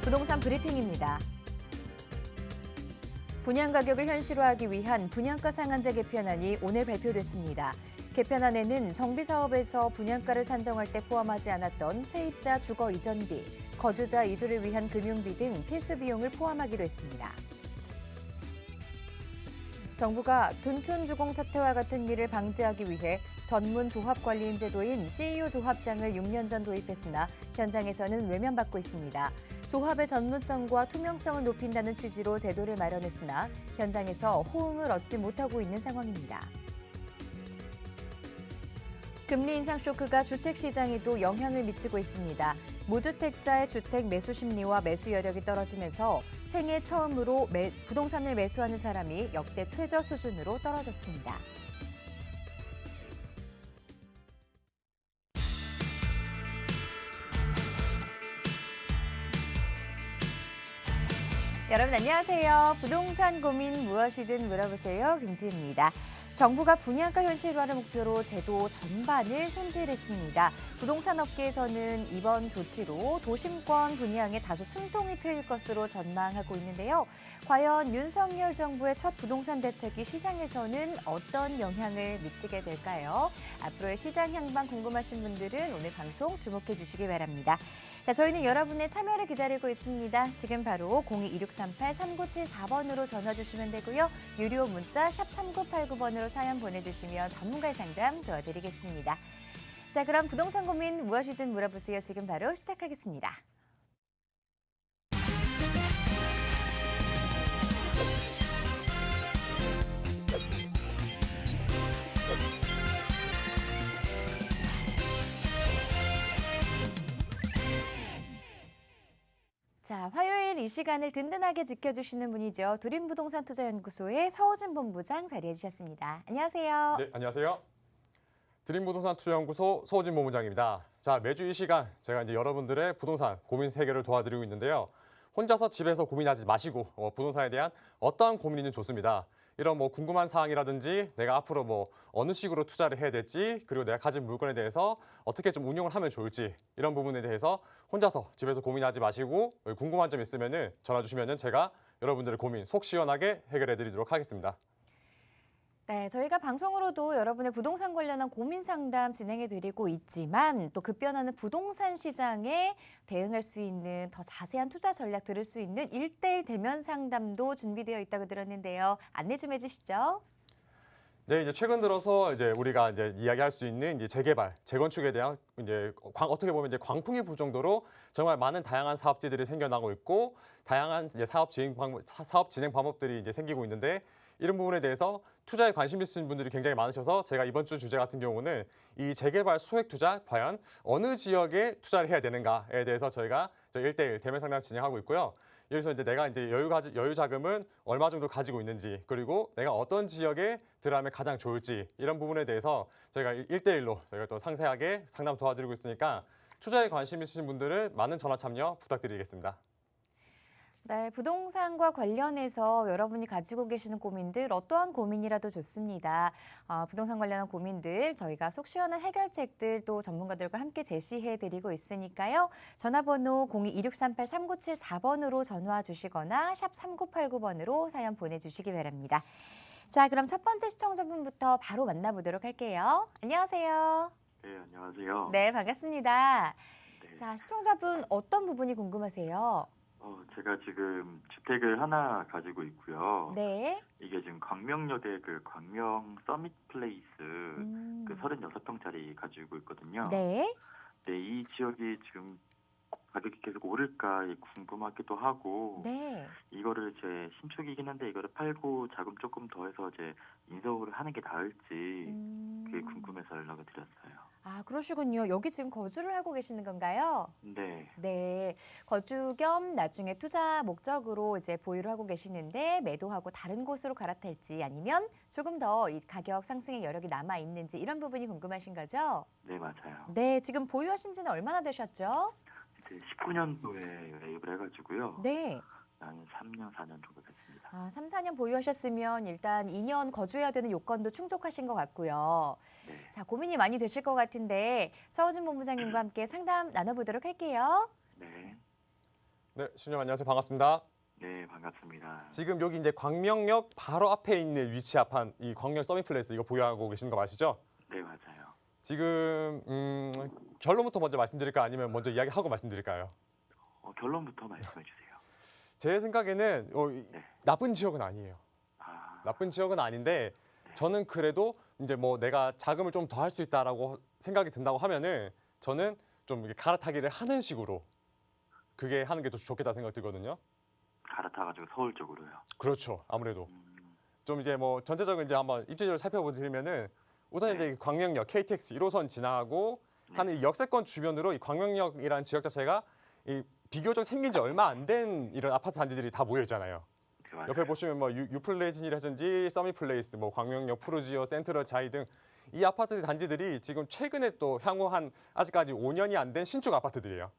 부동산 브리핑입니다. 분양 가격을 현실화하기 위한 분양가 상한제 개편안이 오늘 발표됐습니다. 개편안에는 정비사업에서 분양가를 산정할 때 포함하지 않았던 세입자 주거 이전비, 거주자 이주를 위한 금융비 등 필수 비용을 포함하기로 했습니다. 정부가 둔촌 주공 사태와 같은 일을 방지하기 위해 전문 조합 관리인 제도인 CEO 조합장을 6년 전 도입했으나 현장에서는 외면받고 있습니다. 조합의 전문성과 투명성을 높인다는 취지로 제도를 마련했으나 현장에서 호응을 얻지 못하고 있는 상황입니다. 금리 인상 쇼크가 주택 시장에도 영향을 미치고 있습니다. 무주택자의 주택 매수 심리와 매수 여력이 떨어지면서 생애 처음으로 부동산을 매수하는 사람이 역대 최저 수준으로 떨어졌습니다. 여러분 안녕하세요. 부동산 고민 무엇이든 물어보세요. 김지희입니다. 정부가 분양가 현실화를 목표로 제도 전반을 손질했습니다. 부동산 업계에서는 이번 조치로 도심권 분양에 다소 숨통이 트일 것으로 전망하고 있는데요. 과연 윤석열 정부의 첫 부동산 대책이 시장에서는 어떤 영향을 미치게 될까요? 앞으로의 시장 향방 궁금하신 분들은 오늘 방송 주목해 주시기 바랍니다. 자, 저희는 여러분의 참여를 기다리고 있습니다. 지금 바로 02-2638-3974번으로 전화 주시면 되고요. 유료 문자 샵 3989번으로 사연 보내주시면 전문가의 상담 도와드리겠습니다. 자, 그럼 부동산 고민 무엇이든 물어보세요. 지금 바로 시작하겠습니다. 자, 화요일 이 시간을 든든하게 지켜주시는 분이죠. 드림부동산투자연구소의 서호진 본부장 자리해 주셨습니다. 안녕하세요. 네, 안녕하세요. 드림부동산투자연구소 서호진 본부장입니다. 자, 매주 이 시간 제가 이제 여러분들의 부동산 고민 해결을 도와드리고 있는데요. 혼자서 집에서 고민하지 마시고 부동산에 대한 어떠한 고민이든 좋습니다. 이런 궁금한 사항이라든지 내가 앞으로 어느 식으로 투자를 해야 될지, 그리고 내가 가진 물건에 대해서 어떻게 좀 운용을 하면 좋을지, 이런 부분에 대해서 혼자서 집에서 고민하지 마시고 궁금한 점 있으면은 전화 주시면은 제가 여러분들의 고민 속 시원하게 해결해 드리도록 하겠습니다. 네, 저희가 방송으로도 여러분의 부동산 관련한 고민 상담 진행해 드리고 있지만 또 급변하는 부동산 시장에 대응할 수 있는 더 자세한 투자 전략 들을 수 있는 1:1 대면 상담도 준비되어 있다고 들었는데요. 안내 좀 해주시죠. 네, 이제 최근 들어서 우리가 이야기할 수 있는 재개발, 재건축에 대한 어떻게 보면 광풍이 불 정도로 정말 많은 다양한 사업지들이 생겨나고 있고 다양한 사업 진행 방법들이 생기고 있는데 이런 부분에 대해서 투자에 관심 있으신 분들이 굉장히 많으셔서 제가 이번 주 주제 같은 경우는 이 재개발 소액 투자 과연 어느 지역에 투자를 해야 되는가에 대해서 저희가 1:1 대면 상담 진행하고 있고요. 여기서 내가 여유 자금은 얼마 정도 가지고 있는지, 그리고 내가 어떤 지역에 들어가면 가장 좋을지, 이런 부분에 대해서 저희가 1:1로 저희가 또 상세하게 상담 도와드리고 있으니까 투자에 관심 있으신 분들은 많은 전화 참여 부탁드리겠습니다. 네, 부동산과 관련해서 여러분이 가지고 계시는 고민들 어떠한 고민이라도 좋습니다. 부동산 관련한 고민들 저희가 속 시원한 해결책들 또 전문가들과 함께 제시해드리고 있으니까요. 전화번호 02-2638-3974번으로 전화 주시거나 샵 3989번으로 사연 보내주시기 바랍니다. 자, 그럼 첫 번째 시청자분부터 바로 만나보도록 할게요. 안녕하세요. 네, 안녕하세요. 네, 반갑습니다. 네. 자, 시청자분 어떤 부분이 궁금하세요? 제가 지금 주택을 하나 가지고 있고요. 네. 이게 지금 광명역에 그 광명 서밋 플레이스 그 36평짜리 가지고 있거든요. 네. 네, 이 지역이 지금 가격이 계속 오를까 궁금하기도 하고, 네. 이거를 제 신축이긴 한데 이거를 팔고 자금 조금 더 해서 이제 인수를 하는 게 나을지 그게 궁금해서 연락을 드렸어요. 아, 그러시군요. 여기 지금 거주를 하고 계시는 건가요? 네. 네. 거주 겸 나중에 투자 목적으로 이제 보유를 하고 계시는데 매도하고 다른 곳으로 갈아탈지 아니면 조금 더 이 가격 상승의 여력이 남아 있는지 이런 부분이 궁금하신 거죠? 네, 맞아요. 네. 지금 보유하신 지는 얼마나 되셨죠? 이제 19년도에 매입을 해가지고요. 네. 한 3년, 4년 정도 됐습니다. 3, 4년 보유하셨으면 일단 2년 거주해야 되는 요건도 충족하신 것 같고요. 네. 자, 고민이 많이 되실 것 같은데 서호진 본부장님과 함께 상담 나눠보도록 할게요. 네. 네, 신님 안녕하세요. 반갑습니다. 네, 반갑습니다. 지금 여기 이제 광명역 바로 앞에 있는 위치합한 이 광명 서밋플레이스 이거 보유하고 계시는 거 맞으시죠? 네, 맞아요. 지금 결론부터 먼저 말씀드릴까요? 아니면 먼저 이야기하고 말씀드릴까요? 결론부터 말씀해 주세요. 제 생각에는 네. 나쁜 지역은 아니에요. 아, 나쁜 지역은 아닌데 저는 그래도 이제 뭐 내가 자금을 좀 더 할 수 있다라고 생각이 든다고 하면은 저는 좀 이렇게 갈아타기를 하는 식으로 그게 하는 게 더 좋겠다 생각이 들거든요. 갈아타가지고 서울 쪽으로요. 그렇죠. 아무래도 음, 좀 이제 뭐 전체적으로 이제 한번 입지적으로 살펴보면은 우선 이제 광명역 KTX 1호선 지나고 한 이 역세권 주변으로 이 광명역이라는 지역 자체가 이 비교적 생긴 지 얼마 안 된 이런 아파트 단지들이 다 모여 있잖아요. 네, 맞아요. 옆에 보시면 뭐 유플레이슨이라든지 서밋플레이스, 뭐 광명역 푸르지오, 센트럴 자이 등 이 아파트 단지들이 지금 최근에 또 향후 한 아직까지 5년이 안 된 신축 아파트들이에요.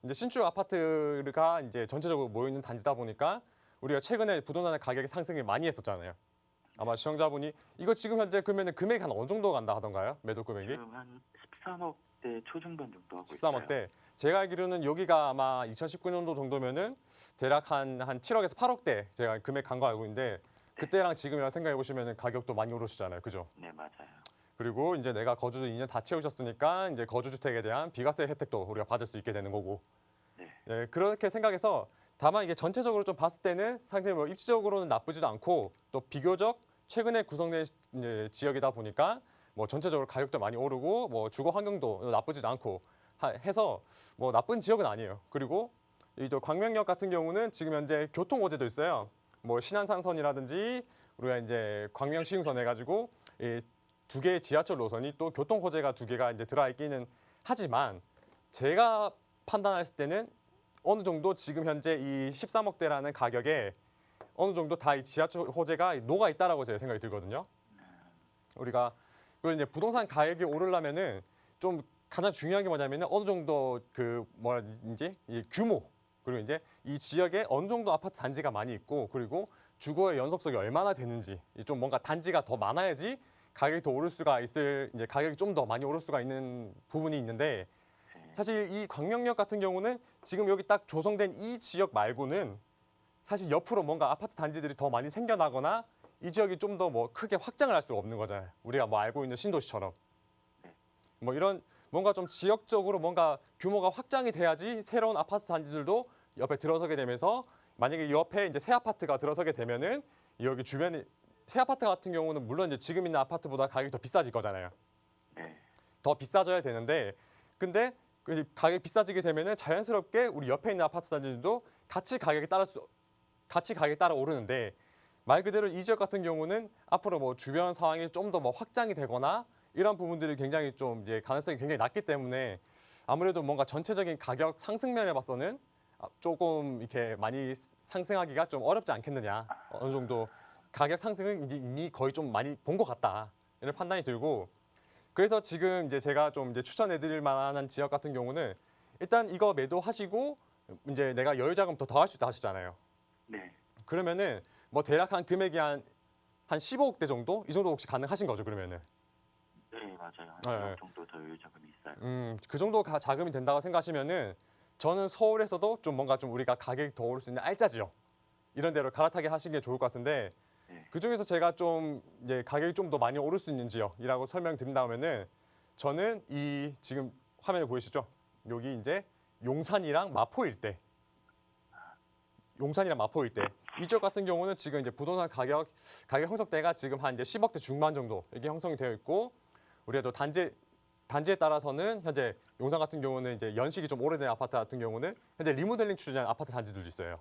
이제 신축 아파트가 이제 전체적으로 모여 있는 단지다 보니까 우리가 최근에 부동산 가격이 상승이 많이 했었잖아요. 아마 시청자분이 이거 지금 현재 그러면 금액이 한 어느 정도 간다 하던가요? 매도 금액이? 지금 한 13억대 초중반 정도 하고 13억대. 제가 알기로는 여기가 아마 2019년도 정도면은 대략 한 7억에서 8억대 제가 금액 간 거 알고 있는데 그때랑 지금이랑 생각해 보시면은 가격도 많이 오르시잖아요. 그죠? 있어요. 네, 맞아요. 그리고 이제 내가 거주주 2년 다 채우셨으니까 이제 거주주택에 대한 비과세 혜택도 우리가 받을 수 있게 되는 거고. 네. 예, 그렇게 생각해서 다만 이게 전체적으로 좀 봤을 때는 상당히 뭐 입지적으로는 나쁘지도 않고 또 비교적 최근에 구성된 이제 지역이다 보니까 뭐 전체적으로 가격도 많이 오르고 뭐 주거 환경도 나쁘지도 않고 해서 뭐 나쁜 지역은 아니에요. 그리고 이 또 광명역 같은 경우는 지금 현재 교통 호재도 있어요. 뭐 신안상선이라든지 우리가 이제 광명 시흥선 해가지고 이 두 개의 지하철 노선이 또 교통 호재가 두 개가 이제 들어가 있기는 하지만 제가 판단했을 때는 어느 정도 지금 현재 이 13억대라는 가격에 어느 정도 다 이 지하철 호재가 녹아 있다라고 제가 생각이 들거든요. 우리가 그 이제 부동산 가격이 오르려면은 좀 가장 중요한 게 뭐냐면은 어느 정도 그 뭐라든지 이 규모 그리고 이제 이 지역에 어느 정도 아파트 단지가 많이 있고 그리고 주거의 연속성이 얼마나 되는지 좀 뭔가 단지가 더 많아야지 가격이 더 오를 수가 있을 이제 가격이 좀 더 많이 오를 수가 있는 부분이 있는데 사실 이 광명역 같은 경우는 지금 여기 딱 조성된 이 지역 말고는 사실 옆으로 뭔가 아파트 단지들이 더 많이 생겨나거나 이 지역이 좀 더 뭐 크게 확장을 할 수가 없는 거잖아요. 우리가 뭐 알고 있는 신도시처럼. 뭐 이런 뭔가 좀 지역적으로 뭔가 규모가 확장이 돼야지 새로운 아파트 단지들도 옆에 들어서게 되면서 만약에 옆에 이제 새 아파트가 들어서게 되면은 여기 주변에 새 아파트 같은 경우는 물론 이제 지금 있는 아파트보다 가격이 더 비싸질 거잖아요. 네. 더 비싸져야 되는데 근데 그 가격이 비싸지게 되면은 자연스럽게 우리 옆에 있는 아파트 단지들도 같이 가격이 따라 오르는데 말 그대로 이 지역 같은 경우는 앞으로 뭐 주변 상황이 좀 더 뭐 확장이 되거나 이런 부분들이 굉장히 좀 이제 가능성이 굉장히 낮기 때문에 아무래도 뭔가 전체적인 가격 상승면에 봐서는 조금 이렇게 많이 상승하기가 좀 어렵지 않겠느냐. 어느 정도 가격 상승은 이제 이미 거의 좀 많이 본 것 같다. 이런 판단이 들고 그래서 지금 이제 제가 좀 이제 추천해드릴 만한 지역 같은 경우는 일단 이거 매도하시고 이제 내가 여유자금 더 할 수 있다 하시잖아요. 네. 그러면은 뭐 대략 한 금액이 한 15억대 정도? 이 정도 혹시 가능하신 거죠, 그러면은? 네, 맞아요. 한 네. 1억 정도 더 여유자금이 있어요. 그 정도 자금이 된다고 생각하시면은 저는 서울에서도 좀 뭔가 좀 우리가 가격이 더 오를 수 있는 알짜 지역 이런 데로 갈아타게 하시는 게 좋을 것 같은데 네. 그 중에서 제가 좀 이제 가격이 좀 더 많이 오를 수 있는 지역이라고 설명드린다면은 저는 이 지금 화면에 보이시죠? 여기 이제 용산이랑 마포 일대. 용산이랑 마포 일대. 이 지역 같은 경우는 지금 이제 부동산 가격 형성대가 지금 한 이제 10억대 중반 정도 이게 형성이 되어 있고 우리가 또 단지에 따라서는 현재 용산 같은 경우는 이제 연식이 좀 오래된 아파트 같은 경우는 현재 리모델링 추진한 아파트 단지들도 있어요.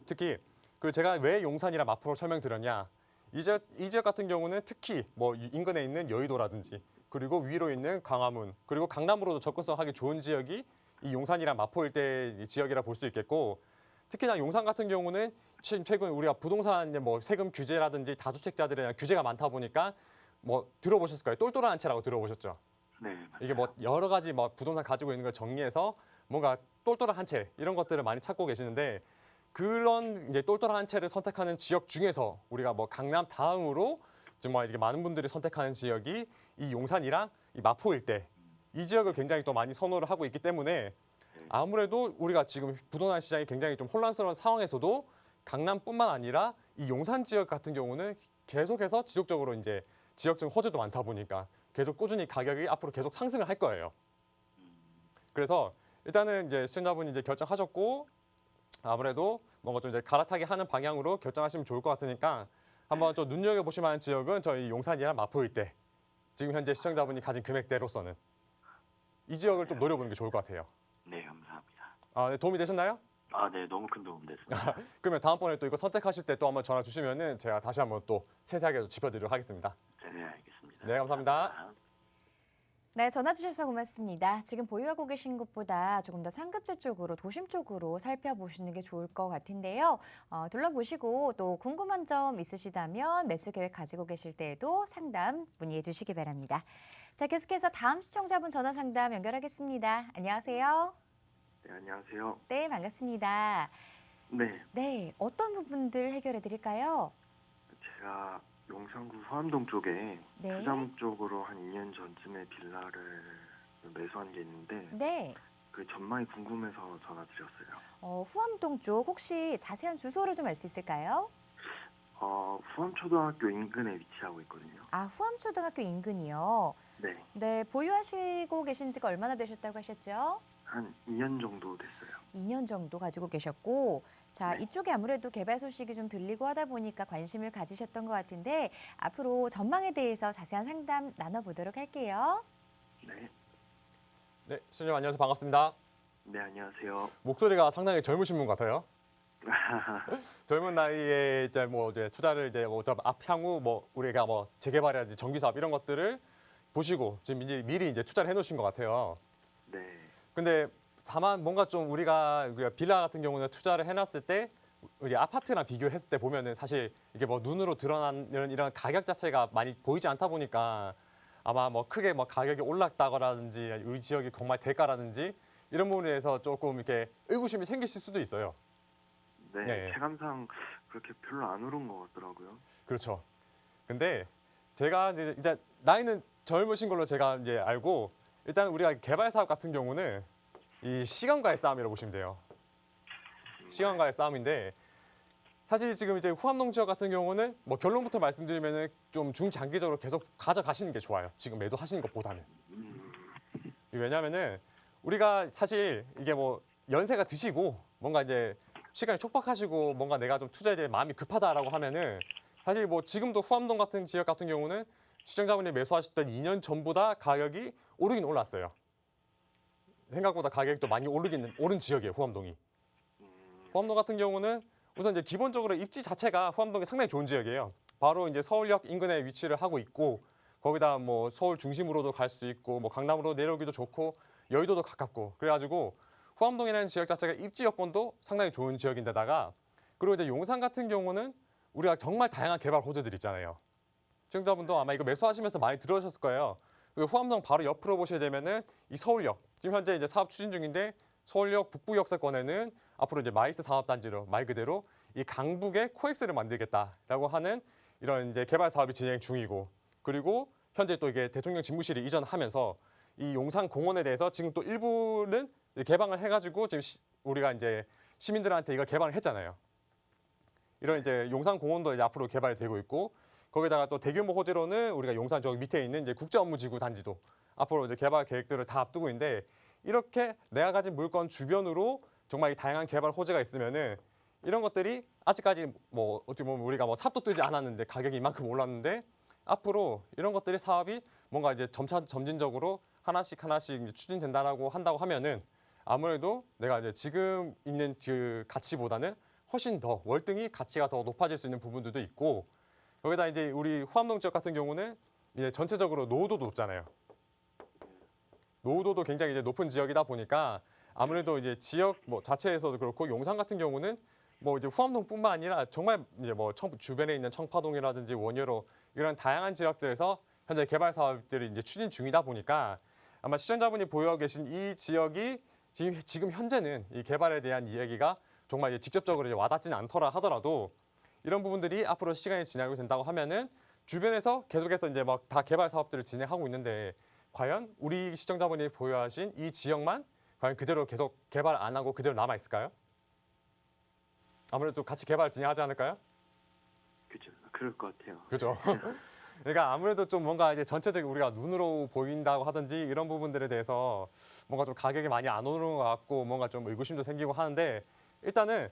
특히 그 제가 왜 용산이랑 마포를 설명드렸냐? 이 지역 같은 경우는 특히 뭐 인근에 있는 여의도라든지 그리고 위로 있는 광화문 그리고 강남으로도 접근성하기 좋은 지역이 이 용산이랑 마포 일대 지역이라 볼 수 있겠고 특히나 용산 같은 경우는 최근 우리가 부동산 뭐 세금 규제라든지 다주택자들에 대한 규제가 많다 보니까 뭐 들어보셨을 거예요. 똘똘한 한 채라고 들어보셨죠? 네, 맞아요. 이게 뭐 여러 가지 뭐 부동산 가지고 있는 걸 정리해서 뭔가 똘똘한 한 채 이런 것들을 많이 찾고 계시는데 그런 이제 똘똘한 한 채를 선택하는 지역 중에서 우리가 뭐 강남 다음으로 정말 이렇게 많은 분들이 선택하는 지역이 이 용산이랑 이 마포 일대 이 지역을 굉장히 또 많이 선호를 하고 있기 때문에 아무래도 우리가 지금 부동산 시장이 굉장히 좀 혼란스러운 상황에서도 강남뿐만 아니라 이 용산 지역 같은 경우는 계속해서 지속적으로 이제 지역적 호재도 많다 보니까 계속 꾸준히 가격이 앞으로 계속 상승을 할 거예요. 그래서 일단은 이제 시청자분이 이제 결정하셨고 아무래도 뭔가 좀 이제 갈아타게 하는 방향으로 결정하시면 좋을 것 같으니까 한번 좀 눈여겨보실 만한 지역은 저희 용산이랑 마포일대 지금 현재 시청자분이 가진 금액대로서는 이 지역을 좀 노려보는 게 좋을 것 같아요. 네, 감사합니다. 아, 네, 도움이 되셨나요? 아, 네, 너무 큰 도움 됐습니다. 그러면 다음번에 또 이거 선택하실 때 또 한번 전화 주시면은 제가 다시 한번 또 세세하게 짚어드리도록 하겠습니다. 네, 알겠습니다. 네, 감사합니다. 네, 전화 주셔서 고맙습니다. 지금 보유하고 계신 곳보다 조금 더 상급지 쪽으로, 도심 쪽으로 살펴보시는 게 좋을 것 같은데요. 둘러보시고 또 궁금한 점 있으시다면 매수 계획 가지고 계실 때에도 상담 문의해 주시기 바랍니다. 자, 계속해서 다음 시청자분 전화 상담 연결하겠습니다. 안녕하세요. 네, 안녕하세요. 네, 반갑습니다. 네, 네, 어떤 부분들 해결해 드릴까요? 제가 용산구 후암동 쪽에 네. 투자 목적으로 한 2년 전쯤에 빌라를 매수한 게 있는데 네. 그 전망이 궁금해서 전화드렸어요. 후암동 쪽 혹시 자세한 주소를 좀 알 수 있을까요? 후암초등학교 인근에 위치하고 있거든요. 아, 후암초등학교 인근이요. 네, 네, 보유하시고 계신 지가 얼마나 되셨다고 하셨죠? 한 2년 정도 됐어요. 2년 정도 가지고 계셨고, 자, 네. 이쪽에 아무래도 개발 소식이 좀 들리고 하다 보니까 관심을 가지셨던 것 같은데 앞으로 전망에 대해서 자세한 상담 나눠보도록 할게요. 네, 네, 시청자님 안녕하세요. 반갑습니다. 네, 안녕하세요. 목소리가 상당히 젊으신 분 같아요. 젊은 나이에 이제 뭐 이제 투자를 이제 뭐 향후 뭐 우리가 뭐 재개발이라든지 정비 사업 이런 것들을 보시고 지금 이제 미리 이제 투자를 해놓으신 것 같아요. 네, 근데 다만 뭔가 좀 우리가 빌라 같은 경우는 투자를 해놨을 때 우리 아파트랑 비교했을 때 보면은 사실 이게 뭐 눈으로 드러나는 이런 가격 자체가 많이 보이지 않다 보니까 아마 뭐 크게 뭐 가격이 올랐다거라든지 이 지역이 정말 대가라든지 이런 부분에 대해서 조금 이렇게 의구심이 생기실 수도 있어요. 네, 네. 체감상 그렇게 별로 안 오른 것 같더라고요. 그렇죠. 근데 제가 이제 나이는 젊으신 걸로 제가 이제 알고 일단 우리가 개발 사업 같은 경우는 이 시간과의 싸움이라고 보시면 돼요. 시간과의 싸움인데 사실 지금 이제 후암동 지역 같은 경우는 뭐 결론부터 말씀드리면은 좀 중장기적으로 계속 가져가시는 게 좋아요. 지금 매도하시는 것보다는. 왜냐하면은 우리가 사실 이게 뭐 연세가 드시고 뭔가 이제 시간이 촉박하시고 뭔가 내가 좀 투자에 대해 마음이 급하다라고 하면은 사실 뭐 지금도 후암동 같은 지역 같은 경우는 시청자분이 매수하셨던 2년 전보다 가격이 오르긴 올랐어요. 생각보다 가격이 또 많이 오른 지역이에요, 후암동이. 후암동 같은 경우는 우선 이제 기본적으로 입지 자체가 후암동이 상당히 좋은 지역이에요. 바로 이제 서울역 인근에 위치를 하고 있고 거기다 뭐 서울 중심으로도 갈 수 있고 뭐 강남으로 내려오기도 좋고 여의도도 가깝고 그래가지고 후암동이라는 지역 자체가 입지 여건도 상당히 좋은 지역인데다가 그리고 이제 용산 같은 경우는 우리가 정말 다양한 개발 호재들 있잖아요. 시청자분도 아마 이거 매수하시면서 많이 들으셨을 거예요. 그리고 후암동 바로 옆으로 보시게 되면은 이 서울역 지금 현재 이제 사업 추진 중인데 서울역 북부 역세권에는 앞으로 이제 마이스 사업단지로 말 그대로 이 강북에 코엑스를 만들겠다라고 하는 이런 이제 개발 사업이 진행 중이고 그리고 현재 또 이게 대통령 집무실이 이전하면서 이 용산 공원에 대해서 지금 또 일부는 개방을 해가지고 지금 우리가 이제 시민들한테 이걸 개방을 했잖아요. 이런 이제 용산 공원도 이제 앞으로 개발이 되고 있고 거기다가 또 대규모 호재로는 우리가 용산 저 밑에 있는 이제 국제업무지구 단지도 앞으로 이제 개발 계획들을 다 앞두고 있는데 이렇게 내가 가진 물건 주변으로 정말 이 다양한 개발 호재가 있으면은 이런 것들이 아직까지 뭐 어떻게 보면 우리가 뭐 삽도 뜨지 않았는데 가격이 이만큼 올랐는데 앞으로 이런 것들이 사업이 뭔가 이제 점진적으로 하나씩 이제 추진된다라고 한다고 하면은 아무래도 내가 이제 지금 있는 그 가치보다는 훨씬 더 월등히 가치가 더 높아질 수 있는 부분들도 있고 거기다 이제 우리 후암동 지역 같은 경우는 이제 전체적으로 노후도도 높잖아요. 노후도도 굉장히 이제 높은 지역이다 보니까 아무래도 이제 지역 뭐 자체에서도 그렇고 용산 같은 경우는 뭐 이제 후암동뿐만 아니라 정말 이제 뭐 주변에 있는 청파동이라든지 원효로 이런 다양한 지역들에서 현재 개발 사업들이 이제 추진 중이다 보니까 아마 시청자분이 보유하고 계신 이 지역이 지금 현재는 이 개발에 대한 이야기가 정말 이제 직접적으로 이제 와닿지는 않더라 하더라도 이런 부분들이 앞으로 시간이 지나고 된다고 하면은 주변에서 계속해서 이제 막 다 개발 사업들을 진행하고 있는데 과연 우리 시청자분이 보유하신 이 지역만 과연 그대로 계속 개발 안 하고 그대로 남아 있을까요? 아무래도 같이 개발 진행하지 않을까요? 그죠. 그럴 것 같아요. 그죠? 그러니까 아무래도 좀 뭔가 이제 전체적으로 우리가 눈으로 보인다고 하든지 이런 부분들에 대해서 뭔가 좀 가격이 많이 안 오르는 것 같고 뭔가 좀 의구심도 생기고 하는데 일단은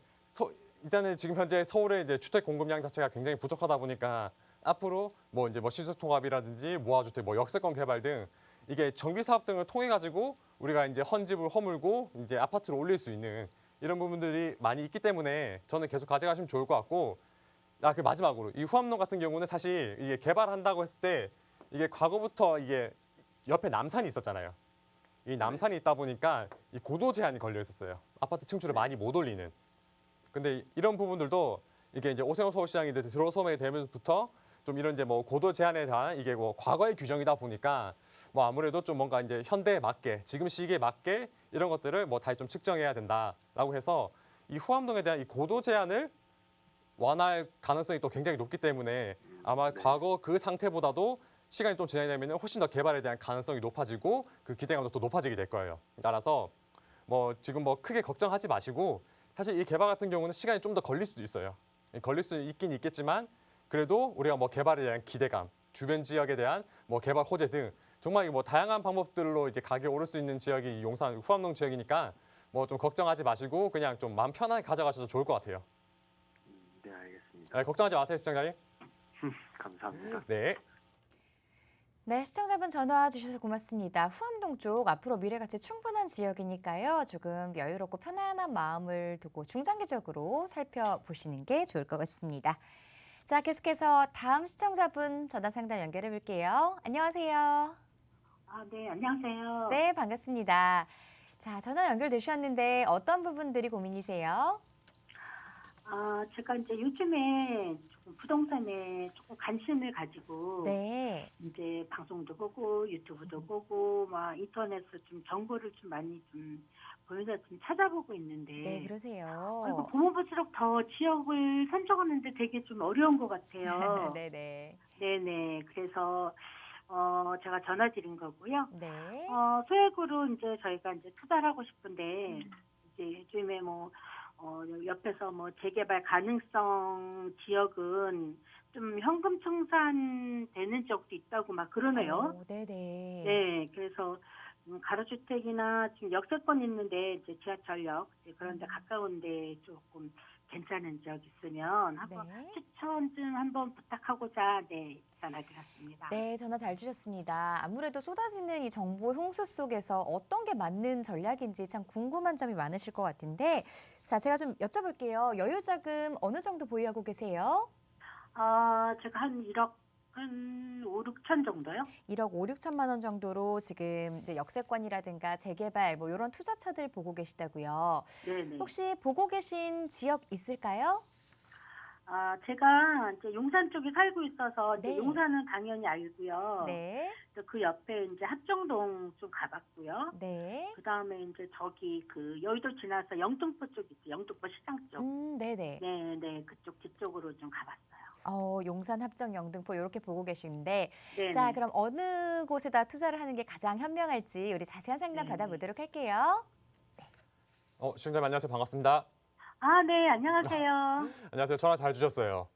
일단은 지금 현재 서울의 이제 주택 공급량 자체가 굉장히 부족하다 보니까 앞으로 뭐 이제 뭐 신수통합이라든지 모아주택, 뭐 역세권 개발 등 이게 정비 사업 등을 통해 가지고 우리가 이제 헌집을 허물고 이제 아파트를 올릴 수 있는 이런 부분들이 많이 있기 때문에 저는 계속 가져가시면 좋을 것 같고 그 마지막으로 이 후암동 같은 경우는 사실 이게 개발한다고 했을 때 이게 과거부터 이게 옆에 남산이 있었잖아요. 이 남산이 있다 보니까 이 고도 제한이 걸려 있었어요. 아파트 층수를 많이 못 올리는. 근데 이런 부분들도 이게 이제 오세훈 서울시장이 들어서게 되면부터 좀 이런 이제 뭐 고도 제한에 대한 이게 뭐 과거의 규정이다 보니까 뭐 아무래도 좀 뭔가 이제 현대에 맞게 지금 시기에 맞게 이런 것들을 뭐 다시 좀 측정해야 된다라고 해서 이 후암동에 대한 이 고도 제한을 완화할 가능성이 또 굉장히 높기 때문에 아마 네. 과거 그 상태보다도 시간이 좀 지나게 되면 훨씬 더 개발에 대한 가능성이 높아지고 그 기대감도 또 높아지게 될 거예요. 따라서 뭐 지금 뭐 크게 걱정하지 마시고 사실 이 개발 같은 경우는 시간이 좀 더 걸릴 수도 있어요. 걸릴 수 있긴 있겠지만 그래도 우리가 뭐 개발에 대한 기대감, 주변 지역에 대한 뭐 개발 호재 등 정말 뭐 다양한 방법들로 이제 가격이 오를 수 있는 지역이 이 용산 후암동 지역이니까 뭐 좀 걱정하지 마시고 그냥 좀 마음 편하게 가져가셔도 좋을 것 같아요. 네, 알겠습니다. 네, 걱정하지 마세요, 시청자님. 감사합니다. 네. 네, 시청자분 전화 주셔서 고맙습니다. 후암동 쪽 앞으로 미래가치 충분한 지역이니까요. 조금 여유롭고 편안한 마음을 두고 중장기적으로 살펴보시는 게 좋을 것 같습니다. 자, 계속해서 다음 시청자분 전화 상담 연결해 볼게요. 안녕하세요. 네, 안녕하세요. 네, 반갑습니다. 자, 전화 연결되셨는데 어떤 부분들이 고민이세요? 제가 이제 요즘에 조금 부동산에 조금 관심을 가지고 네. 이제 방송도 보고 유튜브도 보고 막 인터넷에서 좀 정보를 좀 많이 좀 보면서 좀 찾아보고 있는데 네, 이거 그러세요. 보면 볼수록 더 지역을 선정하는데 되게 좀 어려운 것 같아요. 네네. 네네. 그래서 제가 전화드린 거고요. 네. 소액으로 이제 저희가 이제 투자를 하고 싶은데 이제 요즘에 뭐 옆에서 뭐 재개발 가능성 지역은 좀 현금 청산되는 지역도 있다고 막 그러네요. 네네. 네, 그래서 가로주택이나 지금 역세권 있는데 이제 지하철역 이제 그런 데 가까운데 조금 괜찮은 지역 있으면 한번 네. 추천 좀 한번 부탁하고자 전화드렸습니다. 네, 전화 잘 주셨습니다. 아무래도 쏟아지는 이 정보 홍수 속에서 어떤 게 맞는 전략인지 참 궁금한 점이 많으실 것 같은데, 자, 제가 좀 여쭤볼게요. 여유 자금 어느 정도 보유하고 계세요? 제가 한 1억 한 5, 6천 정도요? 1억 5, 6천만 원 정도로 지금 이제 역세권이라든가 재개발 뭐 이런 투자처들 보고 계시다고요. 네네. 혹시 보고 계신 지역 있을까요? 제가 이제 용산 쪽에 살고 있어서 이제 네. 용산은 당연히 알고요. 네. 또 그 옆에 이제 합정동 좀 가봤고요. 네. 그 다음에 이제 저기 그 여의도 지나서 영등포 쪽 있지, 영등포 시장 쪽. 네네. 네네, 그쪽 뒤쪽으로 좀 가봤어요. 용산, 합정, 영등포 이렇게 보고 계신데, 네네. 자, 그럼 어느 곳에다 투자를 하는 게 가장 현명할지 우리 자세한 상담 네. 받아보도록 할게요. 시청자님 안녕하세요. 반갑습니다. 네, 안녕하세요. 안녕하세요. 전화 잘 주셨어요.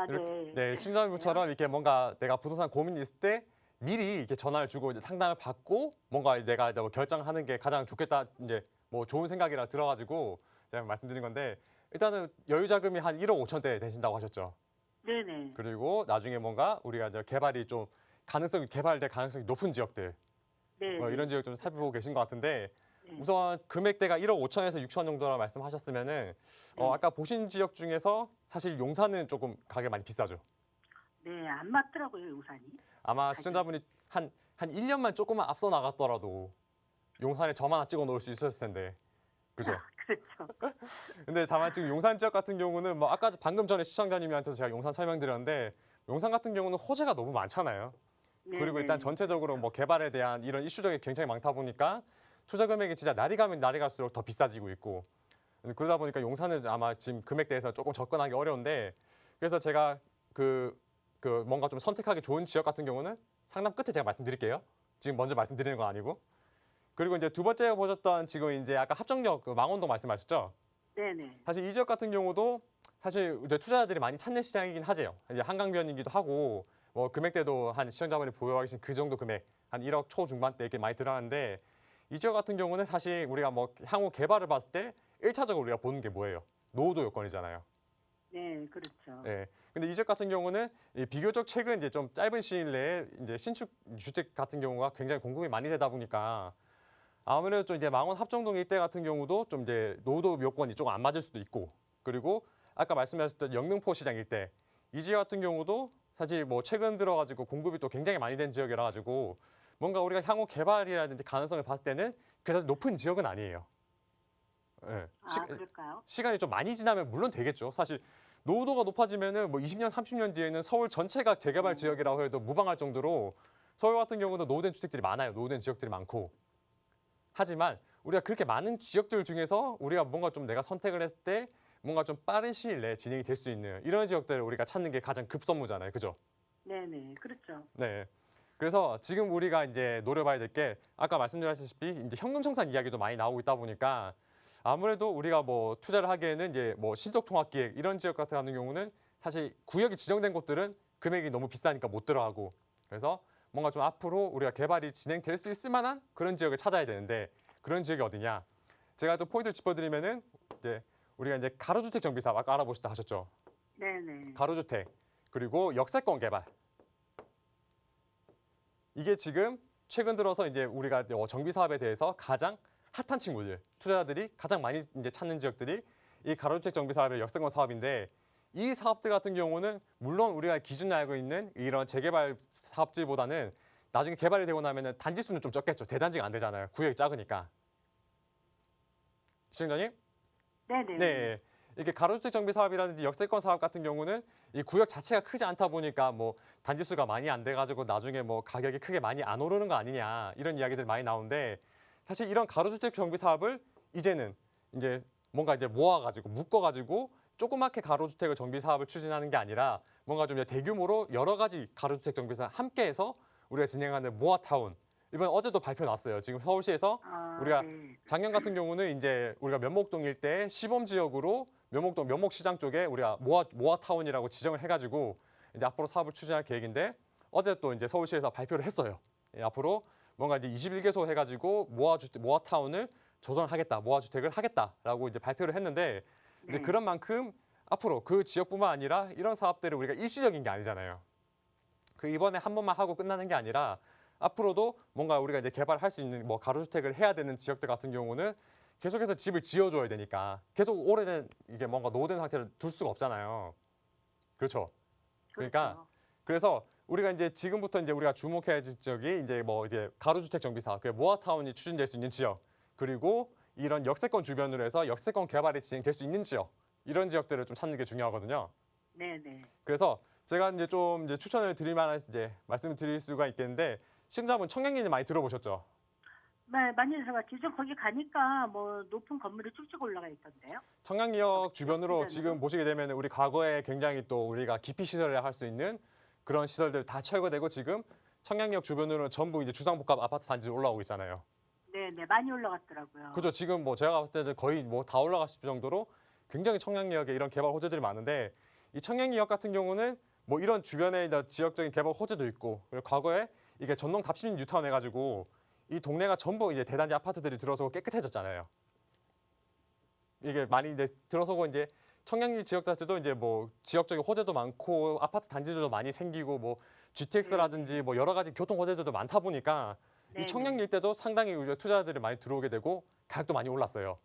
네. 네, 시청자님처럼 이렇게 뭔가 내가 부동산 고민이 있을 때 미리 이렇게 전화를 주고 이제 상담을 받고 뭔가 내가 이제 뭐 결정하는 게 가장 좋겠다 이제 뭐 좋은 생각이라 들어가지고 제가 말씀드린 건데 일단은 여유 자금이 한 1억 5천대 되신다고 하셨죠. 네네. 그리고 나중에 뭔가 우리가 이제 개발이 좀 개발될 가능성이 높은 지역들 네. 뭐 이런 지역 좀 살펴보고 계신 것 같은데 네. 우선 금액대가 1억 5천에서 6천 정도라고 말씀하셨으면은 아까 보신 지역 중에서 사실 용산은 조금 가격이 많이 비싸죠. 네, 안 맞더라고요, 용산이. 아마 시청자분이 한 1년만 조금만 앞서 나갔더라도 용산에 점 하나 찍어 놓을 수 있었을 텐데. 그죠? 그렇죠. 근데 다만 지금 용산 지역 같은 경우는 뭐 아까 방금 전에 시청자님한테도 제가 용산 설명드렸는데 용산 같은 경우는 호재가 너무 많잖아요. 네, 그리고 네. 일단 전체적으로 뭐 개발에 대한 이런 이슈들이 굉장히 많다 보니까 투자 금액이 진짜 날이 가면 날이 갈수록 더 비싸지고 있고 그러다 보니까 용산은 아마 지금 금액대에서 조금 접근하기 어려운데 그래서 제가 그 뭔가 좀 선택하기 좋은 지역 같은 경우는 상담 끝에 제가 말씀드릴게요. 지금 먼저 말씀드리는 건 아니고 그리고 이제 두 번째 보셨던 지금 이제 아까 합정역 그 망원동 말씀하셨죠? 네네. 사실 이 지역 같은 경우도 사실 이제 투자자들이 많이 찾는 시장이긴 하죠. 이제 한강변이기도 하고 뭐 금액대도 한 시청자분이 보유하고 계신 그 정도 금액 한 1억 초중반대 이렇게 많이 들어가는데 이 지역 같은 경우는 사실 우리가 뭐 향후 개발을 봤을 때 1차적으로 우리가 보는 게 뭐예요? 노후도 요건이잖아요. 네, 그렇죠. 네. 근데 이 지역 같은 경우는 이 비교적 최근 이제 좀 짧은 시일 내에 이제 신축 주택 같은 경우가 굉장히 공급이 많이 되다 보니까 아무래도 좀 이제 망원 합정동 일대 같은 경우도 좀 이제 노후도 요건이 조금 안 맞을 수도 있고 그리고 아까 말씀하셨던 영등포 시장 일대 이 지역 같은 경우도 사실 뭐 최근 들어가지고 공급이 또 굉장히 많이 된 지역이라 가지고 뭔가 우리가 향후 개발이라든지 가능성을 봤을 때는 그다지 높은 지역은 아니에요. 네. 아, 그럴까요? 시간이 좀 많이 지나면 물론 되겠죠. 사실 노후도가 높아지면은 뭐 20년, 30년 뒤에는 서울 전체가 재개발 지역이라고 해도 무방할 정도로 서울 같은 경우도 노후된 주택들이 많아요. 노후된 지역들이 많고. 하지만 우리가 그렇게 많은 지역들 중에서 우리가 뭔가 좀 내가 선택을 했을 때 뭔가 좀 빠른 시일 내에 진행이 될 수 있는 이런 지역들을 우리가 찾는 게 가장 급선무잖아요. 그죠? 네네, 그렇죠. 네. 그래서 지금 우리가 이제 노려봐야 될 게 아까 말씀드렸다시피 이제 현금 청산 이야기도 많이 나오고 있다 보니까 아무래도 우리가 뭐 투자를 하기에는 이제 뭐 신속통합기획 이런 지역 같은 경우는 사실 구역이 지정된 곳들은 금액이 너무 비싸니까 못 들어가고 그래서 뭔가 좀 앞으로 우리가 개발이 진행될 수 있을 만한 그런 지역을 찾아야 되는데 그런 지역이 어디냐? 제가 또 포인트를 짚어드리면은 이제 우리가 이제 가로주택 정비 사업 아까 알아보셨다 하셨죠? 네네. 가로주택 그리고 역세권 개발 이게 지금 최근 들어서 이제 우리가 정비 사업에 대해서 가장 핫한 친구들 투자자들이 가장 많이 이제 찾는 지역들이 이 가로주택 정비 사업의 역세권 사업인데 이 사업들 같은 경우는 물론 우리가 기준에 알고 있는 이런 재개발 사업지보다는 나중에 개발이 되고 나면은 단지 수는 좀 적겠죠. 대단지가 안 되잖아요. 구역이 작으니까. 시청자님? 네네. 네. 이렇게 가로주택 정비 사업이라든지 역세권 사업 같은 경우는 이 구역 자체가 크지 않다 보니까 뭐 단지 수가 많이 안 돼가지고 나중에 뭐 가격이 크게 많이 안 오르는 거 아니냐 이런 이야기들 많이 나오는데 사실 이런 가로주택 정비 사업을 이제는 이제 뭔가 이제 모아가지고 묶어가지고 조그맣게 가로주택을 정비 사업을 추진하는 게 아니라 뭔가 좀 대규모로 여러 가지 가로주택 정비 사업 함께해서 우리가 진행하는 모아타운 이번 어제도 발표 났어요. 지금 서울시에서 아, 우리가 네. 작년 같은 경우는 이제 우리가 면목동 일대 시범 지역으로 면목동 면목시장 쪽에 우리가 모아타운이라고 지정을 해가지고 이제 앞으로 사업을 추진할 계획인데 어제 또 이제 서울시에서 발표를 했어요. 예, 앞으로 뭔가 이제 21개소 해가지고 모아타운을 조성하겠다, 모아주택을 하겠다라고 이제 발표를 했는데 이제 네. 그런 만큼 앞으로 그 지역뿐만 아니라 이런 사업들을 우리가 일시적인 게 아니잖아요. 그 이번에 한 번만 하고 끝나는 게 아니라 앞으로도 뭔가 우리가 이제 개발할 수 있는 뭐 가로주택을 해야 되는 지역들 같은 경우는 계속해서 집을 지어줘야 되니까 계속 오래된 이게 뭔가 노후된 상태를 둘 수가 없잖아요. 그렇죠. 그러니까 그렇죠. 그래서 우리가 이제 지금부터 이제 우리가 주목해야 할 지역이 이제 뭐 이제 가로주택 정비 사업, 그 모아타운이 추진될 수 있는 지역, 그리고 이런 역세권 주변으로 해서 역세권 개발이 진행될 수 있는 지역, 이런 지역들을 좀 찾는 게 중요하거든요. 네네. 그래서 제가 이제 좀 이제 추천을 드릴 만한 이제 말씀을 드릴 수가 있겠는데 시청자분 청량리는 많이 들어보셨죠? 네, 많이 들어봤죠. 요즘 거기 가니까 뭐 높은 건물이 쭉쭉 올라가 있던데요. 청량리역 주변으로 주변으로? 지금 보시게 되면 우리 과거에 굉장히 또 우리가 기피 시설을 할 수 있는 그런 시설들 다 철거되고 지금 청량리역 주변으로는 전부 이제 주상복합 아파트 단지로 올라오고 있잖아요. 네네, 많이 올라갔더라고요. 그죠? 지금 뭐 제가 봤을 때는 거의 뭐 다 올라갔을 정도로 굉장히 청량리역에 이런 개발 호재들이 많은데 이 청량리역 같은 경우는 뭐 이런 주변에 이제 지역적인 개발 호재도 있고 그리고 과거에 이게 전동 답심 뉴타운 해가지고 이 동네가 전부 이제 대단지 아파트들이 들어서고 깨끗해졌잖아요. 이게 많이 이제 들어서고 이제 청량리 지역 자체도 이제 뭐 지역적인 호재도 많고 아파트 단지들도 많이 생기고 뭐 GTX라든지 뭐 여러 가지 교통 호재들도 많다 보니까 네네. 이 청량리 일대도 상당히 우리가 투자자들이 많이 들어오게 되고 가격도 많이 올랐어요.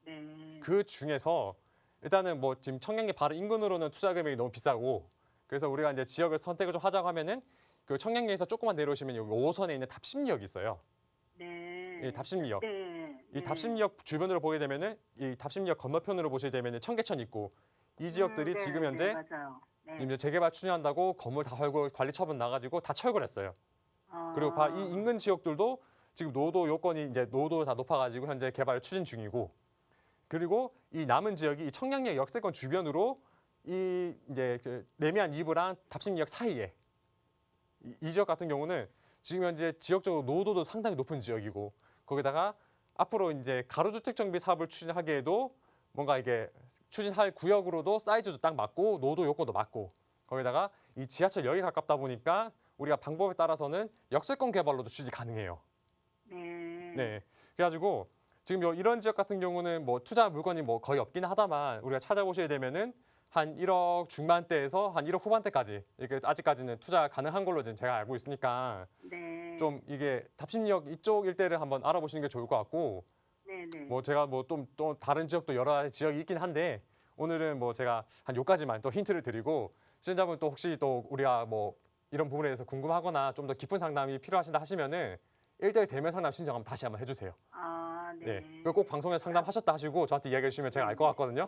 네. 그 중에서 일단은 뭐 지금 청량리 바로 인근으로는 투자 금액이 너무 비싸고 그래서 우리가 이제 지역을 선택을 좀 하자고 하면은 그 청량리에서 조금만 내려오시면 여기 5호선에 있는 답심리역이 있어요. 네. 이 답심리역. 네. 이 답심리역 주변으로 보게 되면은 이 답심리역 건너편으로 보시게 되면은 청계천 있고 이 지역들이 네, 지금 네, 현재 맞아요. 네. 지금 이제 재개발 추진한다고 건물 다 헐고 관리 처분 나가지고 다 철거를 했어요. 어, 그리고 바로 이 인근 지역들도 지금 노도 요건이 이제 노도 다 높아가지고 현재 개발 추진 중이고 그리고 이 남은 지역이 이 청량리역 역세권 주변으로 이 이제 그 레미안 2부랑 답심리역 사이에 이 지역 같은 경우는 지금 현재 지역적으로 노도도 상당히 높은 지역이고 거기다가 앞으로 이제 가로주택 정비 사업을 추진하기에도 뭔가 이게 추진할 구역으로도 사이즈도 딱 맞고 노도 요건도 맞고 거기다가 이 지하철역이 가깝다 보니까 우리가 방법에 따라서는 역세권 개발로도 추진이 가능해요. 네. 네. 그래가지고 지금 이런 지역 같은 경우는 뭐 투자 물건이 뭐 거의 없긴 하다만 우리가 찾아보시게 되면은 한 1억 중반대에서 한 1억 후반대까지 이게 아직까지는 투자 가능한 걸로 지금 제가 알고 있으니까 네. 좀 이게 답심역 이쪽 일대를 한번 알아보시는 게 좋을 것 같고 네네. 뭐 제가 뭐 또 다른 지역도 여러 가지 지역이 있긴 한데 오늘은 뭐 제가 한 요까지만 또 힌트를 드리고 시청자분 또 혹시 또 우리가 뭐 이런 부분에 대해서 궁금하거나 좀 더 깊은 상담이 필요하신다 하시면은 1대1 대면 상담 신청 한번 다시 한번 해주세요. 아, 네. 네. 그리고 꼭 방송에서 상담하셨다 하시고 저한테 이야기해 주시면 제가 알 것 같거든요.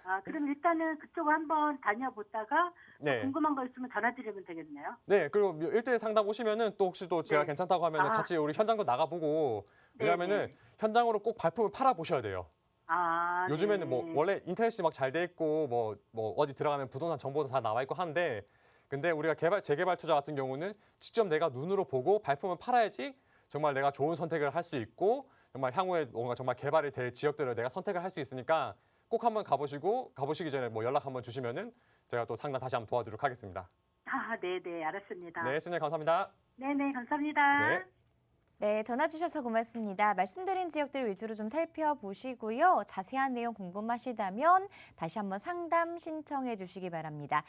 아, 그럼 일단은 그쪽 한번 다녀보다가 네. 궁금한 거 있으면 전화 드리면 되겠네요. 네. 그리고 1대1 상담 오시면은 또 혹시 또 제가 네. 괜찮다고 하면은 아. 같이 우리 현장도 나가보고 왜냐면은 네네. 현장으로 꼭 발품을 팔아 보셔야 돼요. 아, 요즘에는 뭐 네. 원래 인터넷이 막 잘 돼 있고 뭐 어디 들어가면 부동산 정보도 다 나와 있고 하는데 근데 우리가 재개발 투자 같은 경우는 직접 내가 눈으로 보고 발품을 팔아야지 정말 내가 좋은 선택을 할 수 있고 정말 향후에 뭔가 정말 개발이 될 지역들을 내가 선택을 할 수 있으니까 꼭 한번 가보시기 전에 뭐 연락 한번 주시면은 제가 또 상담 다시 한번 도와드리도록 하겠습니다. 아, 네네. 알았습니다. 네, 시청자 감사합니다. 네네. 감사합니다. 네. 네, 전화 주셔서 고맙습니다. 말씀드린 지역들 위주로 좀 살펴보시고요. 자세한 내용 궁금하시다면 다시 한번 상담 신청해 주시기 바랍니다.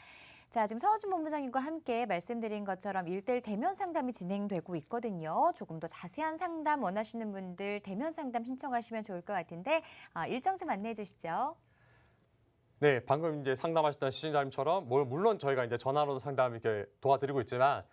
자, 지금 서호준 본부장님과 함께 말씀드린 것처럼 1대1 대면 상담이 진행되고 있거든요. 조금 더 자세한 상담 원하시는 분들 대면 상담 신청하시면 좋을 것 같은데 일정 좀 안내해 주시죠. 네, 방금 이제 상담하셨던 시청자님처럼 물론 저희가 이제 전화로도 상담 이렇게 도와드리고 있지만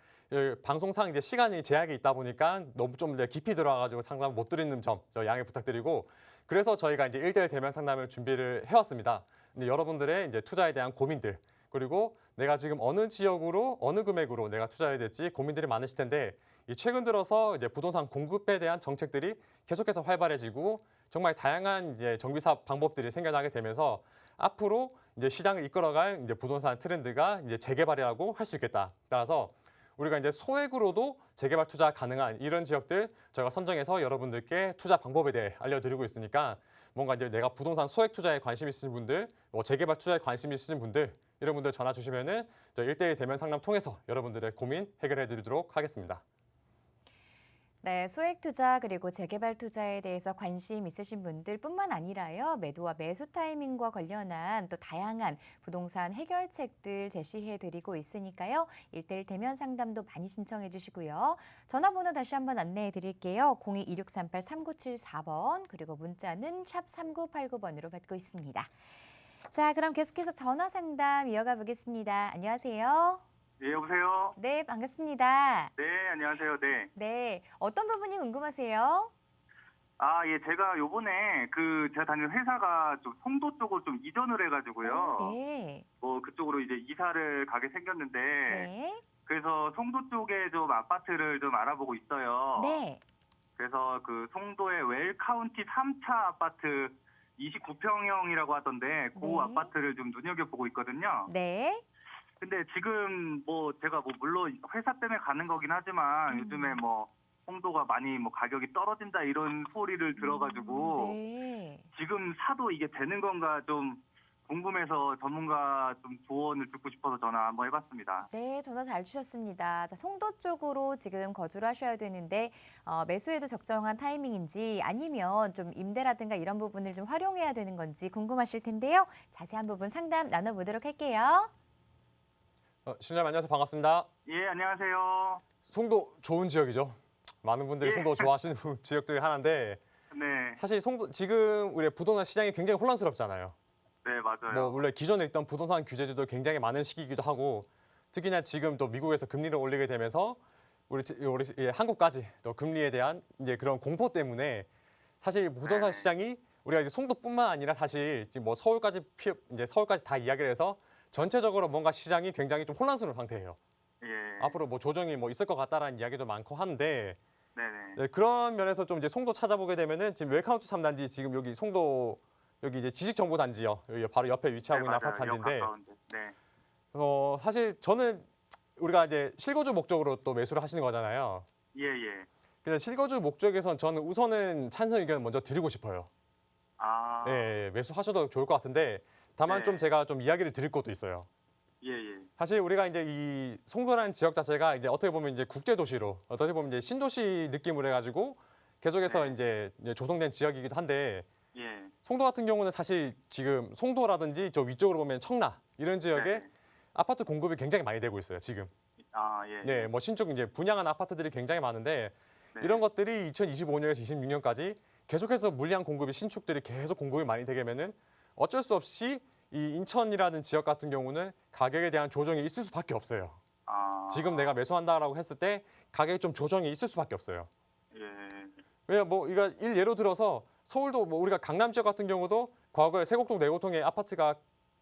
방송상 이제 시간이 제약이 있다 보니까 너무 좀 이제 깊이 들어가가지고 상담 못 드리는 점 저 양해 부탁드리고 그래서 저희가 이제 1대1 대면 상담을 준비를 해왔습니다. 근데 여러분들의 이제 투자에 대한 고민들 그리고 내가 지금 어느 지역으로 어느 금액으로 내가 투자해야 될지 고민들이 많으실 텐데 이 최근 들어서 이제 부동산 공급에 대한 정책들이 계속해서 활발해지고 정말 다양한 이제 정비 사업 방법들이 생겨나게 되면서 앞으로 이제 시장을 이끌어갈 이제 부동산 트렌드가 이제 재개발이라고 할 수 있겠다. 따라서 우리가 이제 소액으로도 재개발 투자 가능한 이런 지역들 저희가 선정해서 여러분들께 투자 방법에 대해 알려드리고 있으니까 뭔가 이제 내가 부동산 소액 투자에 관심 있으신 분들, 뭐 재개발 투자에 관심 있으신 분들 이런 분들 전화 주시면은 저희 1대1 대면 상담 통해서 여러분들의 고민 해결해 드리도록 하겠습니다. 네, 소액 투자 그리고 재개발 투자에 대해서 관심 있으신 분들뿐만 아니라요. 매도와 매수 타이밍과 관련한 또 다양한 부동산 해결책들 제시해 드리고 있으니까요. 1대1 대면 상담도 많이 신청해 주시고요. 전화번호 다시 한번 안내해 드릴게요. 02-2638-3974번 그리고 문자는 샵 3989번으로 받고 있습니다. 자, 그럼 계속해서 전화 상담 이어가 보겠습니다. 안녕하세요. 예, 여보세요? 네, 반갑습니다. 네, 안녕하세요. 네. 네, 어떤 부분이 궁금하세요? 아, 예, 제가 요번에 제가 다니는 회사가 좀 송도 쪽으로 좀 이전을 해가지고요. 네. 뭐 그쪽으로 이제 이사를 가게 생겼는데, 네. 그래서 송도 쪽에 좀 아파트를 좀 알아보고 있어요. 네. 그래서 송도의 웰카운티 3차 아파트 29평형이라고 하던데, 그 네. 아파트를 좀 눈여겨보고 있거든요. 네. 근데 지금 제가 물론 회사 때문에 가는 거긴 하지만 요즘에 송도가 많이 가격이 떨어진다 이런 소리를 들어가지고 네. 지금 사도 이게 되는 건가 좀 궁금해서 전문가 좀 조언을 듣고 싶어서 전화 한번 해봤습니다. 네, 전화 잘 주셨습니다. 자, 송도 쪽으로 지금 거주를 하셔야 되는데 매수에도 적정한 타이밍인지 아니면 좀 임대라든가 이런 부분을 좀 활용해야 되는 건지 궁금하실 텐데요. 자세한 부분 상담 나눠보도록 할게요. 시청자님 안녕하세요. 반갑습니다. 예, 안녕하세요. 송도 좋은 지역이죠. 많은 분들이 예. 송도 좋아하시는 지역 중에 하나인데 네, 사실 송도 지금 우리 부동산 시장이 굉장히 혼란스럽잖아요. 네, 맞아요. 뭐 원래 기존에 있던 부동산 규제들도 굉장히 많은 시기이기도 하고 특히나 지금 또 미국에서 금리를 올리게 되면서 우리 한국까지 또 금리에 대한 이제 그런 공포 때문에 사실 부동산 네. 시장이 우리가 이제 송도뿐만 아니라 사실 지금 뭐 서울까지 다 이야기를 해서 전체적으로 뭔가 시장이 굉장히 좀 혼란스러운 상태예요. 예, 앞으로 뭐 조정이 뭐 있을 것 같다라는 이야기도 많고 한데 네네. 네, 그런 면에서 좀 이제 송도 찾아보게 되면은 지금 웰카운트 3단지 지금 여기 송도 여기 이제 지식정보단지요. 여기 바로 옆에 위치하고 있는 네, 맞아요. 아파트 단지인데 역 가까운데. 네, 사실 저는 우리가 이제 실거주 목적으로 또 매수를 하시는 거잖아요. 예, 예. 그냥 실거주 목적에선 저는 우선은 찬성 의견 먼저 드리고 싶어요. 아, 예, 매수하셔도 좋을 것 같은데 다만 네. 좀 제가 좀 이야기를 드릴 것도 있어요. 예, 예. 사실 우리가 이제 이 송도라는 지역 자체가 이제 어떻게 보면 이제 국제 도시로 어떻게 보면 이제 신도시 느낌으로 해가지고 계속해서 네. 이제 조성된 지역이기도 한데 예. 송도 같은 경우는 사실 지금 송도라든지 저 위쪽으로 보면 청라 이런 지역에 네. 아파트 공급이 굉장히 많이 되고 있어요 지금. 아, 예. 네, 뭐 신축 이제 분양한 아파트들이 굉장히 많은데 네. 이런 것들이 2025년에서 26년까지 계속해서 물량 공급이 신축들이 계속 공급이 많이 되면은 어쩔 수 없이 이 인천이라는 지역 같은 경우는 가격에 대한 조정이 있을 수밖에 없어요. 아, 지금 내가 매수한다라고 했을 때 가격에 좀 조정이 있을 수밖에 없어요. 예. 왜냐 뭐 이거 예로 들어서 서울도 뭐 우리가 강남 지역 같은 경우도 과거에 세곡동 내곡동에 아파트가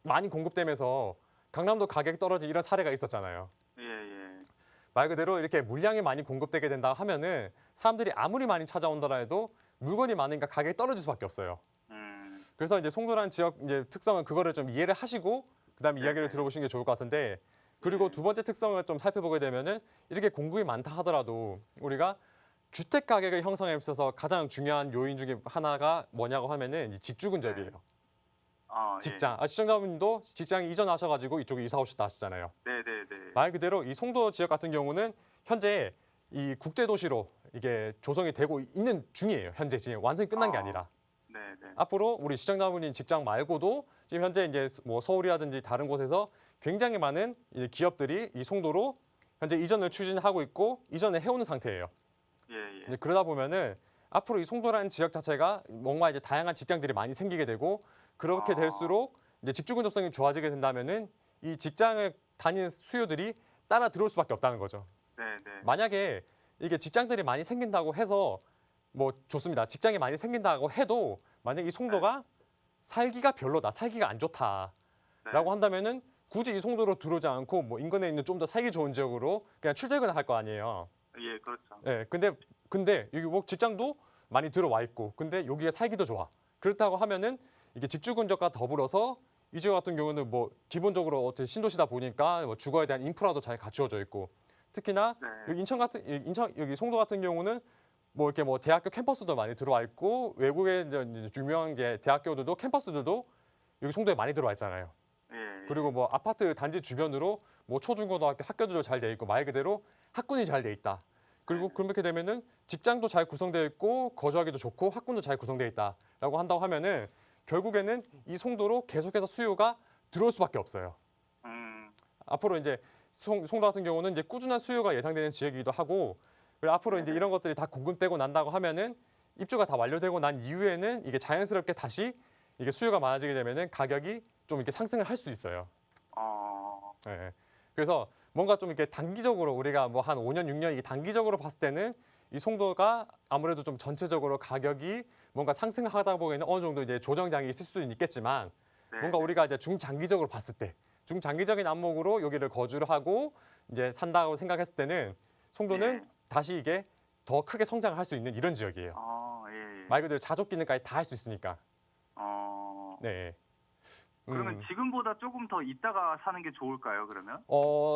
많이 공급되면서 강남도 가격이 떨어진 이런 사례가 있었잖아요. 예, 예. 말 그대로 이렇게 물량이 많이 공급되게 된다 하면은 사람들이 아무리 많이 찾아온다라 해도 물건이 많으니까 가격이 떨어질 수밖에 없어요. 그래서 이제 송도라는 지역 이제 특성은 그거를 좀 이해를 하시고 그다음에 네, 이야기를 네. 들어보시는 게 좋을 것 같은데 그리고 네. 두 번째 특성을 좀 살펴보게 되면은 이렇게 공급이 많다 하더라도 우리가 주택 가격을 형성에 있어서 가장 중요한 요인 중에 하나가 뭐냐고 하면은 이 직주 근접이에요. 아, 직장. 시청자분도 직장 이전하셔가지고 이쪽에 이사 오셨다 하시잖아요. 예. 네, 네, 네. 말 그대로 이 송도 지역 같은 경우는 현재 이 국제 도시로 이게 조성이 되고 있는 중이에요. 현재 지금 완전히 끝난 게 아니라. 네, 네. 앞으로 우리 시청자분인 직장 말고도 지금 현재 이제 뭐 서울이라든지 다른 곳에서 굉장히 많은 이제 기업들이 이 송도로 현재 이전을 추진하고 있고 이전을 해오는 상태예요. 예, 예. 이제 그러다 보면은 앞으로 이 송도라는 지역 자체가 뭔가 이제 다양한 직장들이 많이 생기게 되고 그렇게 될수록 이제 직주 근접성이 좋아지게 된다면은 이 직장을 다니는 수요들이 따라 들어올 수밖에 없다는 거죠. 네, 네. 만약에 이게 직장들이 많이 생긴다고 해서 뭐 좋습니다. 직장이 많이 생긴다고 해도 만약 이 송도가 살기가 별로다, 살기가 안 좋다라고 네. 한다면은 굳이 이 송도로 들어오지 않고 뭐 인근에 있는 좀 더 살기 좋은 지역으로 그냥 출퇴근을 할 거 아니에요. 예, 그렇죠. 예, 근데 여기 뭐 직장도 많이 들어와 있고, 근데 여기가 살기도 좋아. 그렇다고 하면은 이게 직주 근접과 더불어서 이 지역 같은 경우는 뭐 기본적으로 어떻게 신도시다 보니까 뭐 주거에 대한 인프라도 잘 갖추어져 있고, 특히나 네. 여기 인천 여기 송도 같은 경우는 뭐 이렇게 뭐 대학교 캠퍼스도 많이 들어와 있고 외국에 이제 유명한 게 대학교들도 캠퍼스들도 여기 송도에 많이 들어와 있잖아요. 예. 그리고 뭐 아파트 단지 주변으로 뭐 초중고등학교 학교들도 잘 돼 있고 말 그대로 학군이 잘 돼 있다. 그리고 네. 그렇게 되면은 직장도 잘 구성되어 있고 거주하기도 좋고 학군도 잘 구성되어 있다라고 한다고 하면은 결국에는 이 송도로 계속해서 수요가 들어올 수밖에 없어요. 앞으로 이제 송도 같은 경우는 이제 꾸준한 수요가 예상되는 지역이기도 하고 그리고 앞으로 이제 이런 것들이 다 공급되고 난다고 하면은 입주가 다 완료되고 난 이후에는 이게 자연스럽게 다시 이게 수요가 많아지게 되면은 가격이 좀 이렇게 상승을 할 수 있어요. 예. 그래서 뭔가 좀 이렇게 단기적으로 우리가 뭐 한 5년, 6년 이게 단기적으로 봤을 때는 이 송도가 아무래도 좀 전체적으로 가격이 뭔가 상승하다 보기에는 어느 정도 이제 조정장이 있을 수는 있겠지만 네. 뭔가 우리가 이제 중장기적으로 봤을 때 중장기적인 안목으로 여기를 거주를 하고 이제 산다고 생각했을 때는 송도는 네. 다시 이게 더 크게 성장을 할 수 있는 이런 지역이에요. 예, 예. 말 그대로 자족 기능까지 다 할 수 있으니까. 네. 그러면 지금보다 조금 더 있다가 사는 게 좋을까요, 그러면?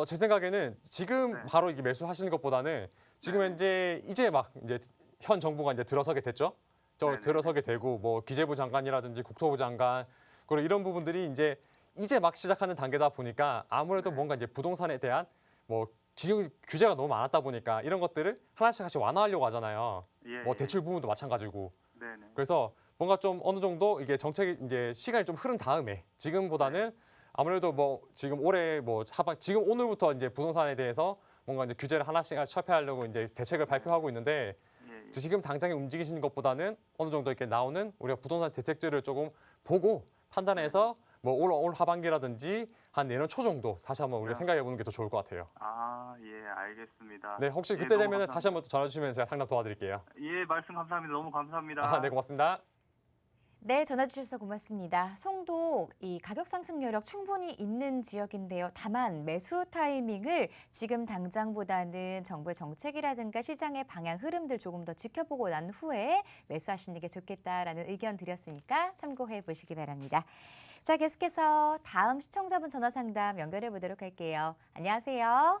제 생각에는 지금 네. 바로 이게 매수하시는 것보다는 지금 네. 현재 이제 막 이제 현 정부가 이제 들어서게 됐죠. 네네. 들어서게 되고 뭐 기재부 장관이라든지 국토부 장관 그리고 이런 부분들이 이제 막 시작하는 단계다 보니까 아무래도 네. 뭔가 이제 부동산에 대한 뭐 지금 규제가 너무 많았다 보니까 이런 것들을 하나씩 완화하려고 하잖아요. 예. 뭐 예. 대출 부분도 마찬가지고. 네네. 그래서 뭔가 좀 어느 정도 이게 정책이 이제 시간이 좀 흐른 다음에 지금보다는 아무래도 뭐 지금 올해 뭐 지금 오늘부터 이제 부동산에 대해서 뭔가 이제 규제를 하나씩 철폐하려고 이제 대책을 발표하고 있는데 예, 예. 지금 당장에 움직이시는 것보다는 어느 정도 이렇게 나오는 우리가 부동산 대책들을 조금 보고 판단해서 뭐 올 하반기라든지 한 내년 초 정도 다시 한번 우리가 네. 생각해 보는 게 더 좋을 것 같아요. 예, 알겠습니다. 네, 혹시 예, 그때 너무 되면 감사합니다. 다시 한번 또 전화 주시면 제가 상담 도와드릴게요. 예, 말씀 감사합니다. 너무 감사합니다. 네, 고맙습니다. 네, 전화 주셔서 고맙습니다. 송도 이 가격 상승 여력 충분히 있는 지역인데요. 다만 매수 타이밍을 지금 당장보다는 정부의 정책이라든가 시장의 방향 흐름들 조금 더 지켜보고 난 후에 매수하시는 게 좋겠다라는 의견 드렸으니까 참고해 보시기 바랍니다. 자, 계속해서 다음 시청자분 전화 상담 연결해 보도록 할게요. 안녕하세요.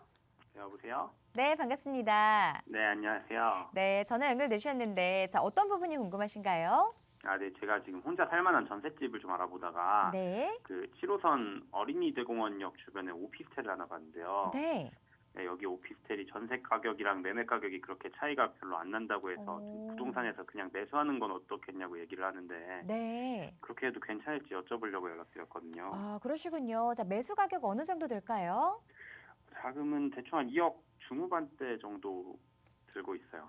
여보세요? 네, 반갑습니다. 네, 안녕하세요. 네, 전화 연결되셨는데 자, 어떤 부분이 궁금하신가요? 네, 제가 지금 혼자 살만한 전셋집을 좀 알아보다가 네. 그 7호선 어린이대공원역 주변에 오피스텔을 하나 봤는데요. 네. 네, 여기 오피스텔이 전세 가격이랑 매매 가격이 그렇게 차이가 별로 안 난다고 해서 지금 부동산에서 그냥 매수하는 건 어떻겠냐고 얘기를 하는데 네. 그렇게 해도 괜찮을지 여쭤보려고 연락드렸거든요. 아, 그러시군요. 자, 매수 가격 어느 정도 될까요? 자금은 대충 한 2억 중후반대 정도 들고 있어요.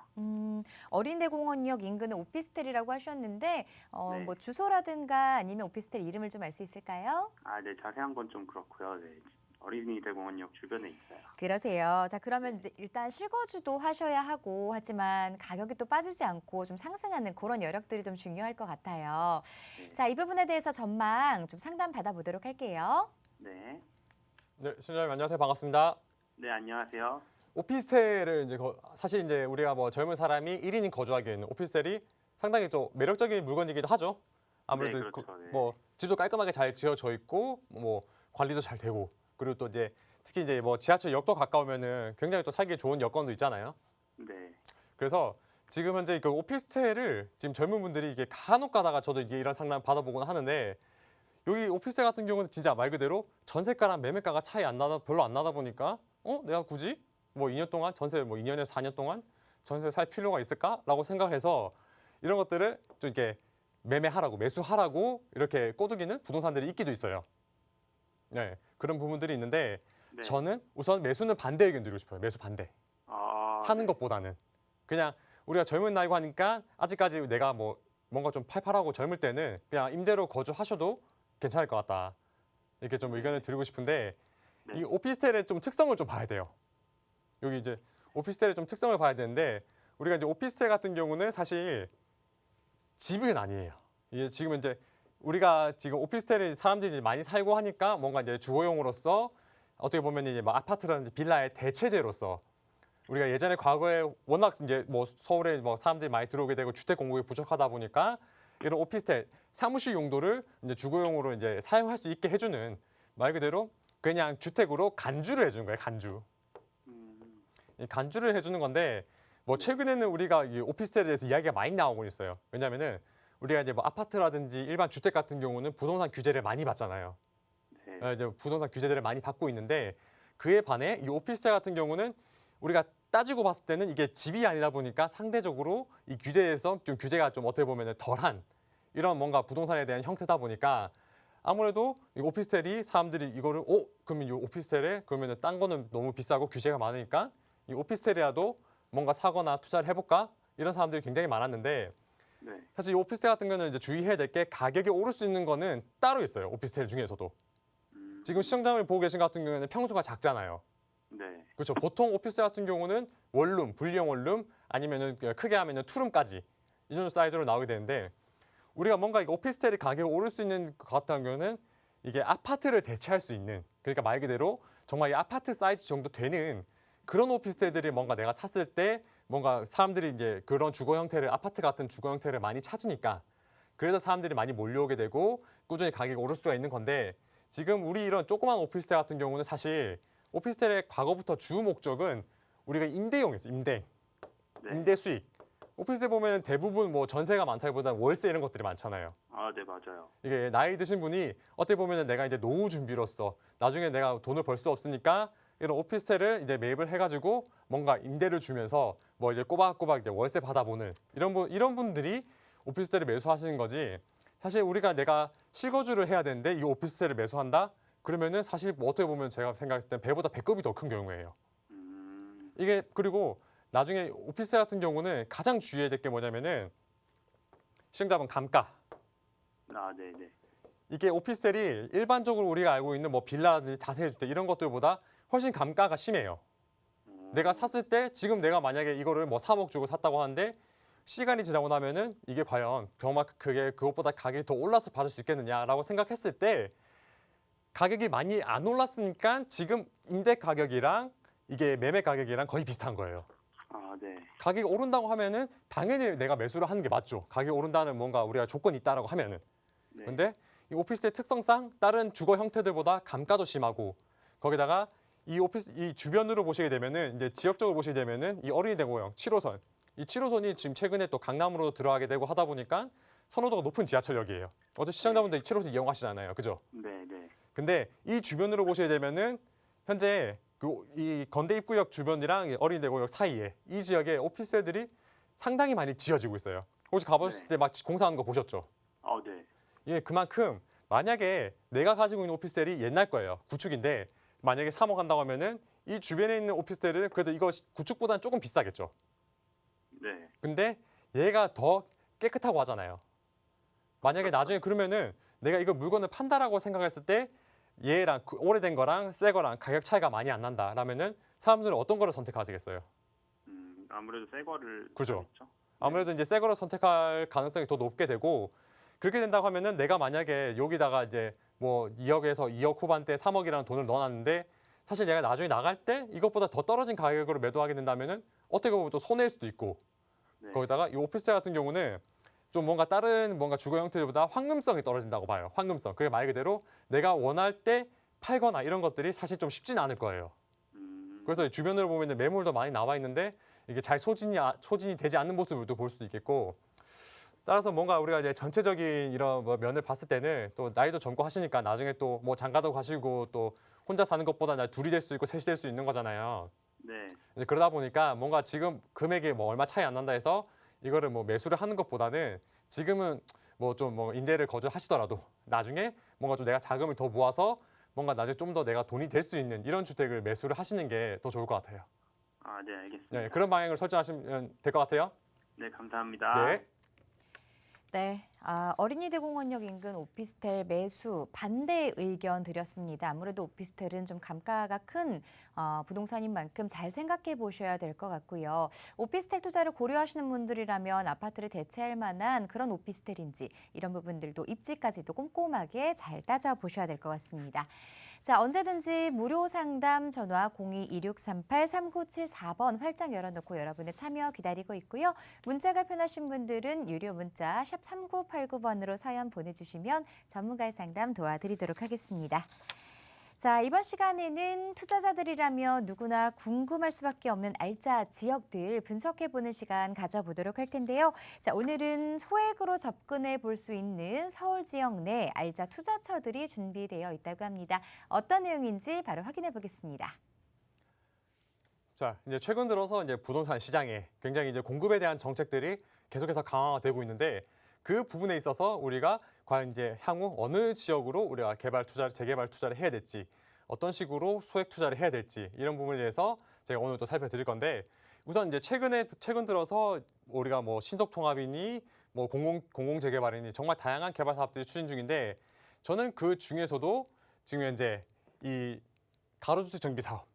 어린이대공원역 인근의 오피스텔이라고 하셨는데 네. 뭐 주소라든가 아니면 오피스텔 이름을 좀 알 수 있을까요? 네, 자세한 건 좀 그렇고요. 네, 어린이대공원역 주변에 있어요. 그러세요. 자, 그러면 이제 일단 실거주도 하셔야 하고 하지만 가격이 또 빠지지 않고 좀 상승하는 그런 여력들이 좀 중요할 것 같아요. 네. 자, 이 부분에 대해서 전망 좀 상담 받아보도록 할게요. 네. 네, 신장님 안녕하세요. 반갑습니다. 네, 안녕하세요. 오피스텔을 이제 사실 이제 우리가 뭐 젊은 사람이 1인이 거주하기에는 오피스텔이 상당히 좀 매력적인 물건이기도 하죠. 아무래도 네, 그렇죠. 네. 뭐 집도 깔끔하게 잘 지어져 있고 뭐 관리도 잘 되고 그리고 또 이제 특히 이제 뭐 지하철역도 가까우면은 굉장히 또 살기 좋은 여건도 있잖아요. 네. 그래서 지금 현재 그 오피스텔을 지금 젊은 분들이 이게 간혹 가다가 저도 이게 이런 상담 받아보곤 하는데 여기 오피스텔 같은 경우는 진짜 말 그대로 전세가랑 매매가가 차이 별로 안 나다 보니까 내가 굳이 뭐 2년 동안 전세 뭐 2년에서 4년 동안 전세 살 필요가 있을까라고 생각해서 이런 것들을 좀 이렇게 매수하라고 이렇게 꼬드기는 부동산들이 있기도 있어요. 네, 그런 부분들이 있는데 네. 저는 우선 매수는 반대 의견 드리고 싶어요. 매수 반대. 사는 네. 것보다는 그냥 우리가 젊은 나이고 하니까 아직까지 내가 뭐 뭔가 좀 팔팔하고 젊을 때는 그냥 임대로 거주하셔도 괜찮을 것 같다. 이렇게 좀 의견을 드리고 싶은데 네. 이 오피스텔의 좀 특성을 좀 봐야 돼요. 여기 이제 오피스텔의 좀 특성을 봐야 되는데 우리가 이제 오피스텔 같은 경우는 사실 집은 아니에요. 이게 지금 이제 우리가 지금 오피스텔에 사람들이 많이 살고 하니까 뭔가 이제 주거용으로서 어떻게 보면 이제 뭐 아파트라든지 빌라의 대체제로서 우리가 예전에 과거에 워낙 이제 뭐 서울에 뭐 사람들이 많이 들어오게 되고 주택 공급이 부족하다 보니까 이런 오피스텔 사무실 용도를 이제 주거용으로 이제 사용할 수 있게 해주는 말 그대로 그냥 주택으로 간주를 해주는 거예요. 간주. 이 간주를 해주는 건데 뭐 최근에는 우리가 이 오피스텔에 대해서 이야기가 많이 나오고 있어요. 왜냐하면은 우리가 이제 뭐 아파트라든지 일반 주택 같은 경우는 부동산 규제를 많이 받잖아요. 네. 이제 부동산 규제들을 많이 받고 있는데 그에 반해 이 오피스텔 같은 경우는 우리가 따지고 봤을 때는 이게 집이 아니다 보니까 상대적으로 이 규제에서 좀 규제가 좀 어떻게 보면 덜한 이런 뭔가 부동산에 대한 형태다 보니까 아무래도 이 오피스텔이 사람들이 이거를 그러면 이 오피스텔에 그러면 딴 거는 너무 비싸고 규제가 많으니까 이 오피스텔이라도 뭔가 사거나 투자를 해볼까 이런 사람들이 굉장히 많았는데 네. 사실 이 오피스텔 같은 경우는 이제 주의해야 될 게 가격이 오를 수 있는 거는 따로 있어요. 오피스텔 중에서도. 지금 시청자분이 보고 계신 것 같은 경우에는 평수가 작잖아요. 네. 그렇죠. 보통 오피스텔 같은 경우는 원룸, 분리형 원룸 아니면은 크게 하면은 투룸까지 이 정도 사이즈로 나오게 되는데 우리가 뭔가 이거 오피스텔이 가격이 오를 수 있는 것 같은 경우는 이게 아파트를 대체할 수 있는 그러니까 말 그대로 정말 이 아파트 사이즈 정도 되는 그런 오피스텔들이 뭔가 내가 샀을 때 뭔가 사람들이 이제 그런 주거 형태를 아파트 같은 주거 형태를 많이 찾으니까 그래서 사람들이 많이 몰려오게 되고 꾸준히 가격이 오를 수가 있는 건데 지금 우리 이런 조그만 오피스텔 같은 경우는 사실 오피스텔의 과거부터 주 목적은 우리가 임대용이었어요. 네. 임대 수익. 오피스텔 보면 대부분 뭐 전세가 많다기보다는 월세 이런 것들이 많잖아요. 네, 맞아요. 이게 나이 드신 분이 어떻게 보면 내가 이제 노후 준비로서 나중에 내가 돈을 벌 수 없으니까 이런 오피스텔을 이제 매입을 해가지고 뭔가 임대를 주면서 뭐 이제 꼬박꼬박 이제 월세 받아보는 이런 분들이 오피스텔을 매수하시는 거지. 사실 우리가 내가 실거주를 해야 되는데 이 오피스텔을 매수한다? 그러면은 사실 뭐 어떻게 보면 제가 생각했을 때 배보다 배꼽이 더 큰 경우예요. 이게 그리고 나중에 오피스텔 같은 경우는 가장 주의해야 될 게 뭐냐면은 시청자분 감가. 네네. 이게 오피스텔이 일반적으로 우리가 알고 있는 뭐 빌라든지 다세대주택 이런 것들보다 훨씬 감가가 심해요. 내가 샀을 때 지금 내가 만약에 이거를 뭐 3억 주고 샀다고 하는데 시간이 지나고 나면은 이게 과연 정말 그게 그것보다 가격이 더 올라서 받을 수 있겠느냐라고 생각했을 때 가격이 많이 안 올랐으니까 지금 임대 가격이랑 이게 매매 가격이랑 거의 비슷한 거예요. 네. 가격이 오른다고 하면은 당연히 내가 매수를 하는 게 맞죠. 가격이 오른다는 뭔가 우리가 조건이 있다라고 하면은. 네. 근데 이 오피스텔 특성상 다른 주거 형태들보다 감가도 심하고 거기다가 이 오피스 이 주변으로 보시게 되면은 이제 지역적으로 보시게 되면은 이 어린이 대공역 7호선 이 7호선이 지금 최근에 또 강남으로 들어가게 되고 하다 보니까 선호도가 높은 지하철역이에요. 어제 시청자분들 이 7호선 이용하시잖아요, 그죠? 네, 네. 근데 이 주변으로 보시게 되면은 현재 이 건대 입구역 주변이랑 이 어린이 대공역 사이에 이 지역에 오피스들이 상당히 많이 지어지고 있어요. 혹시 가보실 네. 때 막 공사하는 거 보셨죠? 네. 예, 그만큼 만약에 내가 가지고 있는 오피스텔이 옛날 거예요. 구축인데 만약에 3억 한다고 하면은 이 주변에 있는 오피스텔은 그래도 이거 구축보다는 조금 비싸겠죠. 네. 근데 얘가 더 깨끗하고 하잖아요. 만약에 나중에 그러면은 내가 이거 물건을 판다라고 생각했을 때 얘랑 오래된 거랑 새 거랑 가격 차이가 많이 안 난다. 라면은 사람들은 어떤 거를 선택하시겠어요? 아무래도 새 거를 그죠. 사겠죠? 아무래도 이제 새 거를 선택할 가능성이 더 높게 되고 그렇게 된다고 하면은 내가 만약에 여기다가 이제 뭐 2억에서 2억 후반대 3억이라는 돈을 넣어놨는데 사실 내가 나중에 나갈 때 이것보다 더 떨어진 가격으로 매도하게 된다면은 어떻게 보면 또 손해일 수도 있고 네. 거기다가 이 오피스텔 같은 경우는 좀 뭔가 다른 뭔가 주거 형태보다 황금성이 떨어진다고 봐요. 황금성. 그게 말 그대로 내가 원할 때 팔거나 이런 것들이 사실 좀 쉽지는 않을 거예요. 그래서 주변으로 보면 매물도 많이 나와 있는데 이게 잘 소진이 되지 않는 모습을 또 볼 수도 있겠고 따라서 뭔가 우리가 이제 전체적인 이런 뭐 면을 봤을 때는 또 나이도 젊고 하시니까 나중에 또 뭐 장가도 가시고 또 혼자 사는 것보다 둘이 될 수 있고 셋이 될 수 있는 거잖아요. 네. 이제 그러다 보니까 뭔가 지금 금액이 뭐 얼마 차이 안 난다 해서 이거를 뭐 매수를 하는 것보다는 지금은 뭐 좀 뭐 임대를 거주하시더라도 나중에 뭔가 좀 내가 자금을 더 모아서 뭔가 나중에 좀 더 내가 돈이 될 수 있는 이런 주택을 매수를 하시는 게 더 좋을 것 같아요. 네, 알겠습니다. 네, 그런 방향으로 설정하시면 될 것 같아요. 네, 감사합니다. 네. 네, 어린이 대공원역 인근 오피스텔 매수 반대 의견 드렸습니다. 아무래도 오피스텔은 좀 감가가 큰 부동산인 만큼 잘 생각해 보셔야 될 것 같고요. 오피스텔 투자를 고려하시는 분들이라면 아파트를 대체할 만한 그런 오피스텔인지 이런 부분들도 입지까지도 꼼꼼하게 잘 따져보셔야 될 것 같습니다. 자, 언제든지 무료 상담 전화 02-2638-3974번 활짝 열어놓고 여러분의 참여 기다리고 있고요. 문자가 편하신 분들은 유료 문자 샵 3989번으로 사연 보내주시면 전문가의 상담 도와드리도록 하겠습니다. 자, 이번 시간에는 투자자들이라면 누구나 궁금할 수밖에 없는 알짜 지역들 분석해보는 시간 가져보도록 할 텐데요. 자, 오늘은 소액으로 접근해 볼 수 있는 서울 지역 내 알짜 투자처들이 준비되어 있다고 합니다. 어떤 내용인지 바로 확인해 보겠습니다. 자, 이제 최근 들어서 이제 부동산 시장에 굉장히 이제 공급에 대한 정책들이 계속해서 강화가 되고 있는데 그 부분에 있어서 우리가 과연 이제 향후 어느 지역으로 우리가 재개발 투자를 해야 될지, 어떤 식으로 소액 투자를 해야 될지 이런 부분에 대해서 제가 오늘 또 살펴드릴 건데 우선 이제 최근 들어서 우리가 뭐 신속 통합이니 뭐 공공 재개발이니 정말 다양한 개발 사업들이 추진 중인데 저는 그 중에서도 지금 현재 이 가로주택 정비 사업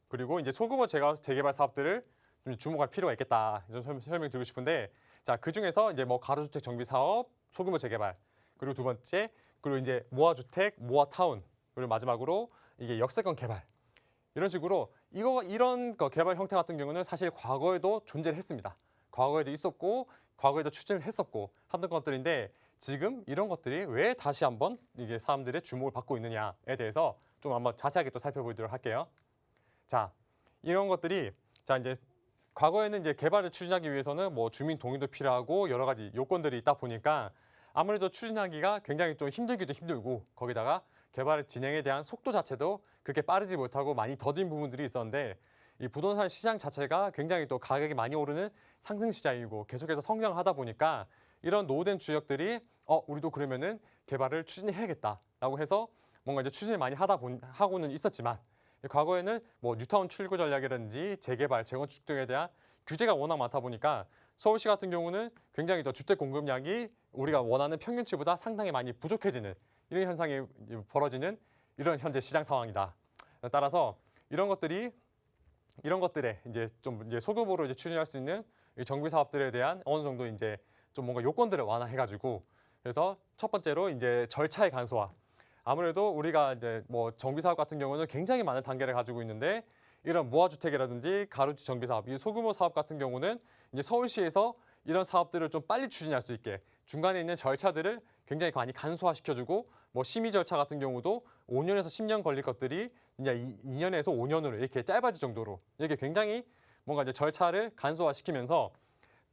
그리고 이제 소규모 재개발 사업들을 좀 주목할 필요가 있겠다. 좀 설명드리고 싶은데 자, 그 중에서 이제 뭐 가로주택 정비 사업, 소규모 재개발, 그리고 두 번째, 그리고 이제 모아주택, 모아타운, 그리고 마지막으로 이게 역세권 개발. 이런 식으로 이런 개발 형태 같은 경우는 사실 과거에도 존재를 했습니다. 과거에도 있었고, 과거에도 추진을 했었고 하던 것들인데 지금 이런 것들이 왜 다시 한번 이게 사람들의 주목을 받고 있느냐에 대해서 좀 한번 자세하게 또 살펴보도록 할게요. 자, 이런 것들이 이제 과거에는 이제 개발을 추진하기 위해서는 뭐 주민 동의도 필요하고 여러 가지 요건들이 있다 보니까 아무래도 추진하기가 굉장히 좀 힘들기도 힘들고 거기다가 개발 진행에 대한 속도 자체도 그렇게 빠르지 못하고 많이 더딘 부분들이 있었는데 이 부동산 시장 자체가 굉장히 또 가격이 많이 오르는 상승 시장이고 계속해서 성장하다 보니까 이런 노후된 지역들이 우리도 그러면은 개발을 추진해야겠다라고 해서 뭔가 이제 추진을 많이 하고는 있었지만 과거에는 뭐 뉴타운 출구 전략이라든지 재개발, 재건축 등에 대한 규제가 워낙 많다 보니까 서울시 같은 경우는 굉장히 더 주택 공급량이 우리가 원하는 평균치보다 상당히 많이 부족해지는 이런 현상이 벌어지는 이런 현재 시장 상황이다. 따라서 이런 것들에 이제 좀 이제 소규모로 이제 추진할 수 있는 정비 사업들에 대한 어느 정도 이제 좀 뭔가 요건들을 완화해가지고 그래서 첫 번째로 이제 절차의 간소화. 아무래도 우리가 이제 뭐 정비 사업 같은 경우는 굉장히 많은 단계를 가지고 있는데 이런 모아주택이라든지 가로주택 정비 사업, 이 소규모 사업 같은 경우는 이제 서울시에서 이런 사업들을 좀 빨리 추진할 수 있게 중간에 있는 절차들을 굉장히 많이 간소화시켜주고 뭐 심의 절차 같은 경우도 5년에서 10년 걸릴 것들이 이제 2년에서 5년으로 이렇게 짧아질 정도로 이게 굉장히 뭔가 이제 절차를 간소화시키면서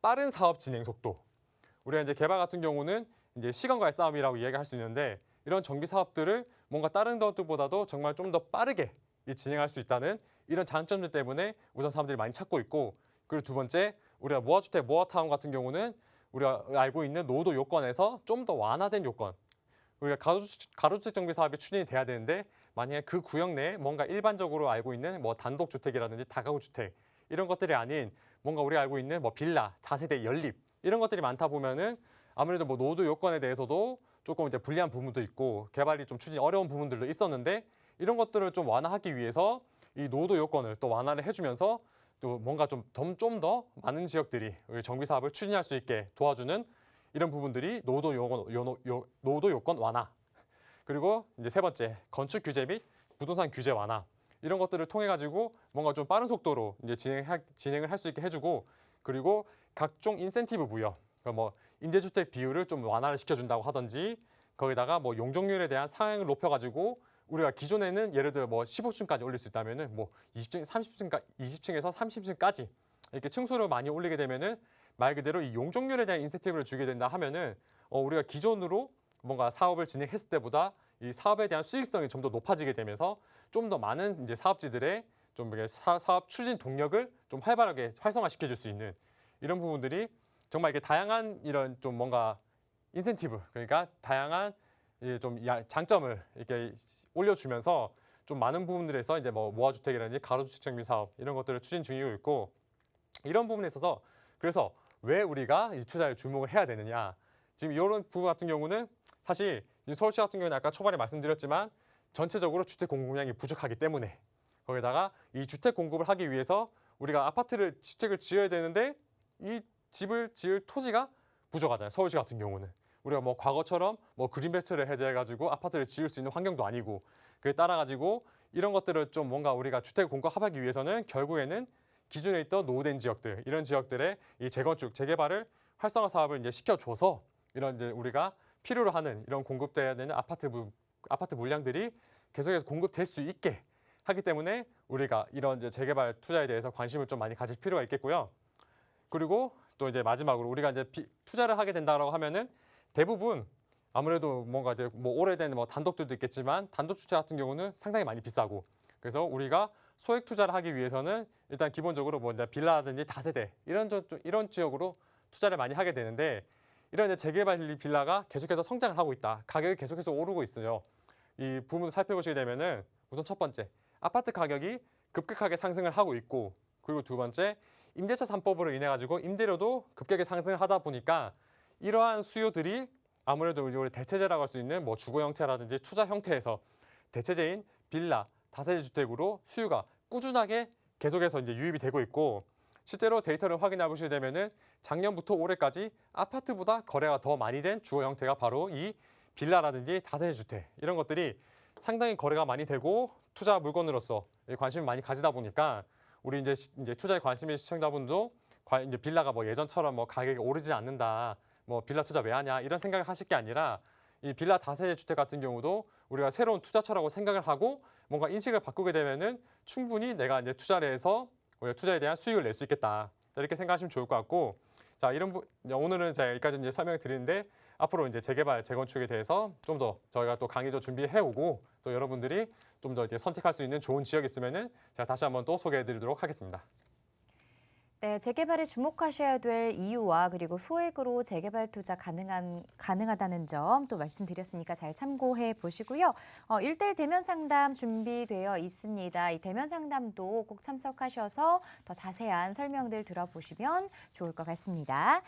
빠른 사업 진행 속도. 우리가 이제 개발 같은 경우는 이제 시간과의 싸움이라고 이야기할 수 있는데 이런 정비 사업들을 뭔가 다른 것들보다도 정말 좀 더 빠르게 진행할 수 있다는 이런 장점들 때문에 우선 사람들이 많이 찾고 있고 그리고 두 번째 우리가 모아주택, 모아타운 같은 경우는 우리가 알고 있는 노도 요건에서 좀 더 완화된 요건 우리가 가로주택 정비 사업이 추진이 돼야 되는데 만약에 그 구역 내에 뭔가 일반적으로 알고 있는 뭐 단독주택이라든지 다가구 주택 이런 것들이 아닌 뭔가 우리가 알고 있는 뭐 빌라, 다세대 연립 이런 것들이 많다 보면은 아무래도 뭐 노도 요건에 대해서도 조금 이제 불리한 부분도 있고 개발이 좀 추진이 어려운 부분들도 있었는데 이런 것들을 좀 완화하기 위해서 이 노도 요건을 또 완화를 해주면서 또 뭔가 좀 더 많은 지역들이 정비 사업을 추진할 수 있게 도와주는 이런 부분들이 노도 요건 완화. 그리고 이제 세 번째 건축 규제 및 부동산 규제 완화. 이런 것들을 통해 가지고 뭔가 좀 빠른 속도로 이제 진행을 할 수 있게 해주고 그리고 각종 인센티브 부여. 뭐 임대주택 비율을 좀 완화를 시켜준다고 하든지 거기다가 뭐 용적률에 대한 상향을 높여가지고 우리가 기존에는 예를 들어 뭐 15층까지 올릴 수 있다면은 뭐 20층에서 30층까지 이렇게 층수를 많이 올리게 되면은 말 그대로 이 용적률에 대한 인센티브를 주게 된다 하면은 우리가 기존으로 뭔가 사업을 진행했을 때보다 이 사업에 대한 수익성이 좀 더 높아지게 되면서 좀 더 많은 이제 사업지들의 좀 이렇게 사업 추진 동력을 좀 활발하게 활성화시켜 줄 수 있는 이런 부분들이 정말 이렇게 다양한 이런 좀 뭔가 인센티브 그러니까 다양한 좀 장점을 이렇게 올려주면서 좀 많은 부분들에서 이제 뭐 모아주택이라든지 가로주택 정비 사업 이런 것들을 추진 중이고 있고 이런 부분에 있어서 그래서 왜 우리가 이 투자에 주목을 해야 되느냐 지금 이런 부분 같은 경우는 사실 지금 서울시 같은 경우는 아까 초반에 말씀드렸지만 전체적으로 주택 공급량이 부족하기 때문에 거기다가 이 주택 공급을 하기 위해서 우리가 주택을 지어야 되는데 이 집을 지을 토지가 부족하잖아요. 서울시 같은 경우는. 우리가 뭐 과거처럼 뭐 그린벨트를 해제해가지고 아파트를 지을 수 있는 환경도 아니고 그에 따라 가지고 이런 것들을 좀 뭔가 우리가 주택 공급하기 위해서는 결국에는 기존에 있던 노후된 지역들 이런 지역들의 이 재건축 재개발을 활성화 사업을 이제 시켜줘서 이런 이제 우리가 필요로 하는 이런 공급돼야 되는 아파트 물량들이 계속해서 공급될 수 있게 하기 때문에 우리가 이런 이제 재개발 투자에 대해서 관심을 좀 많이 가질 필요가 있겠고요. 그리고 또 이제 마지막으로 우리가 이제 투자를 하게 된다라고 하면은 대부분 아무래도 뭔가 이제 뭐 오래된 뭐 단독들도 있겠지만 단독 주택 같은 경우는 상당히 많이 비싸고 그래서 우리가 소액 투자를 하기 위해서는 일단 기본적으로 뭐 이제 빌라라든지 다세대 이런 지역으로 투자를 많이 하게 되는데 이런 이제 재개발 빌라가 계속해서 성장을 하고 있다. 가격이 계속해서 오르고 있어요. 이 부분을 살펴보시게 되면은 우선 첫 번째 아파트 가격이 급격하게 상승을 하고 있고 그리고 두 번째 임대차 3법으로 인해 가지고 임대료도 급격하게 상승을 하다 보니까 이러한 수요들이 아무래도 우리 대체재라고 할 수 있는 뭐 주거 형태라든지 투자 형태에서 대체재인 빌라, 다세대 주택으로 수요가 꾸준하게 계속해서 이제 유입이 되고 있고 실제로 데이터를 확인해 보시게 되면은 작년부터 올해까지 아파트보다 거래가 더 많이 된 주거 형태가 바로 이 빌라라든지 다세대 주택 이런 것들이 상당히 거래가 많이 되고 투자 물건으로서 관심을 많이 가지다 보니까 우리 이제 투자에 관심이 있는 시청자분도 이제 빌라가 뭐 예전처럼 뭐 가격이 오르지 않는다. 뭐 빌라 투자 왜 하냐 이런 생각을 하실 게 아니라 이 빌라 다세대 주택 같은 경우도 우리가 새로운 투자처라고 생각을 하고 뭔가 인식을 바꾸게 되면은 충분히 내가 이제 투자를 해서 투자에 대한 수익을 낼 수 있겠다. 이렇게 생각하시면 좋을 것 같고 자 오늘은 제가 여기까지 이제 설명을 드리는데 앞으로 이제 재개발 재건축에 대해서 좀 더 저희가 또 강의도 준비해 오고 또 여러분들이 좀 더 이제 선택할 수 있는 좋은 지역이 있으면은 제가 다시 한번 또 소개해드리도록 하겠습니다. 네, 재개발에 주목하셔야 될 이유와 그리고 소액으로 재개발 투자 가능하다는 점 또 말씀드렸으니까 잘 참고해 보시고요. 1:1 대면 상담 준비되어 있습니다. 이 대면 상담도 꼭 참석하셔서 더 자세한 설명들 들어보시면 좋을 것 같습니다.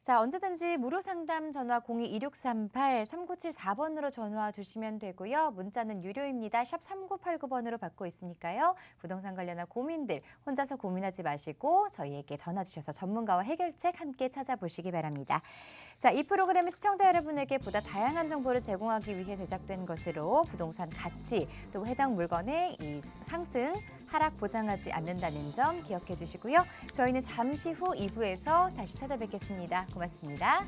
자, 언제든지 무료 상담 전화 02-2638-3974번으로 전화 주시면 되고요. 문자는 유료입니다. 샵 3989번으로 받고 있으니까요. 부동산 관련한 고민들 혼자서 고민하지 마시고 저희에게 전화 주셔서 전문가와 해결책 함께 찾아보시기 바랍니다. 자, 이 프로그램은 시청자 여러분에게 보다 다양한 정보를 제공하기 위해 제작된 것으로 부동산 가치 또 해당 물건의 이 상승 하락 보장하지 않는다는 점 기억해 주시고요. 저희는 잠시 후 2부에서 다시 찾아뵙겠습니다. 고맙습니다.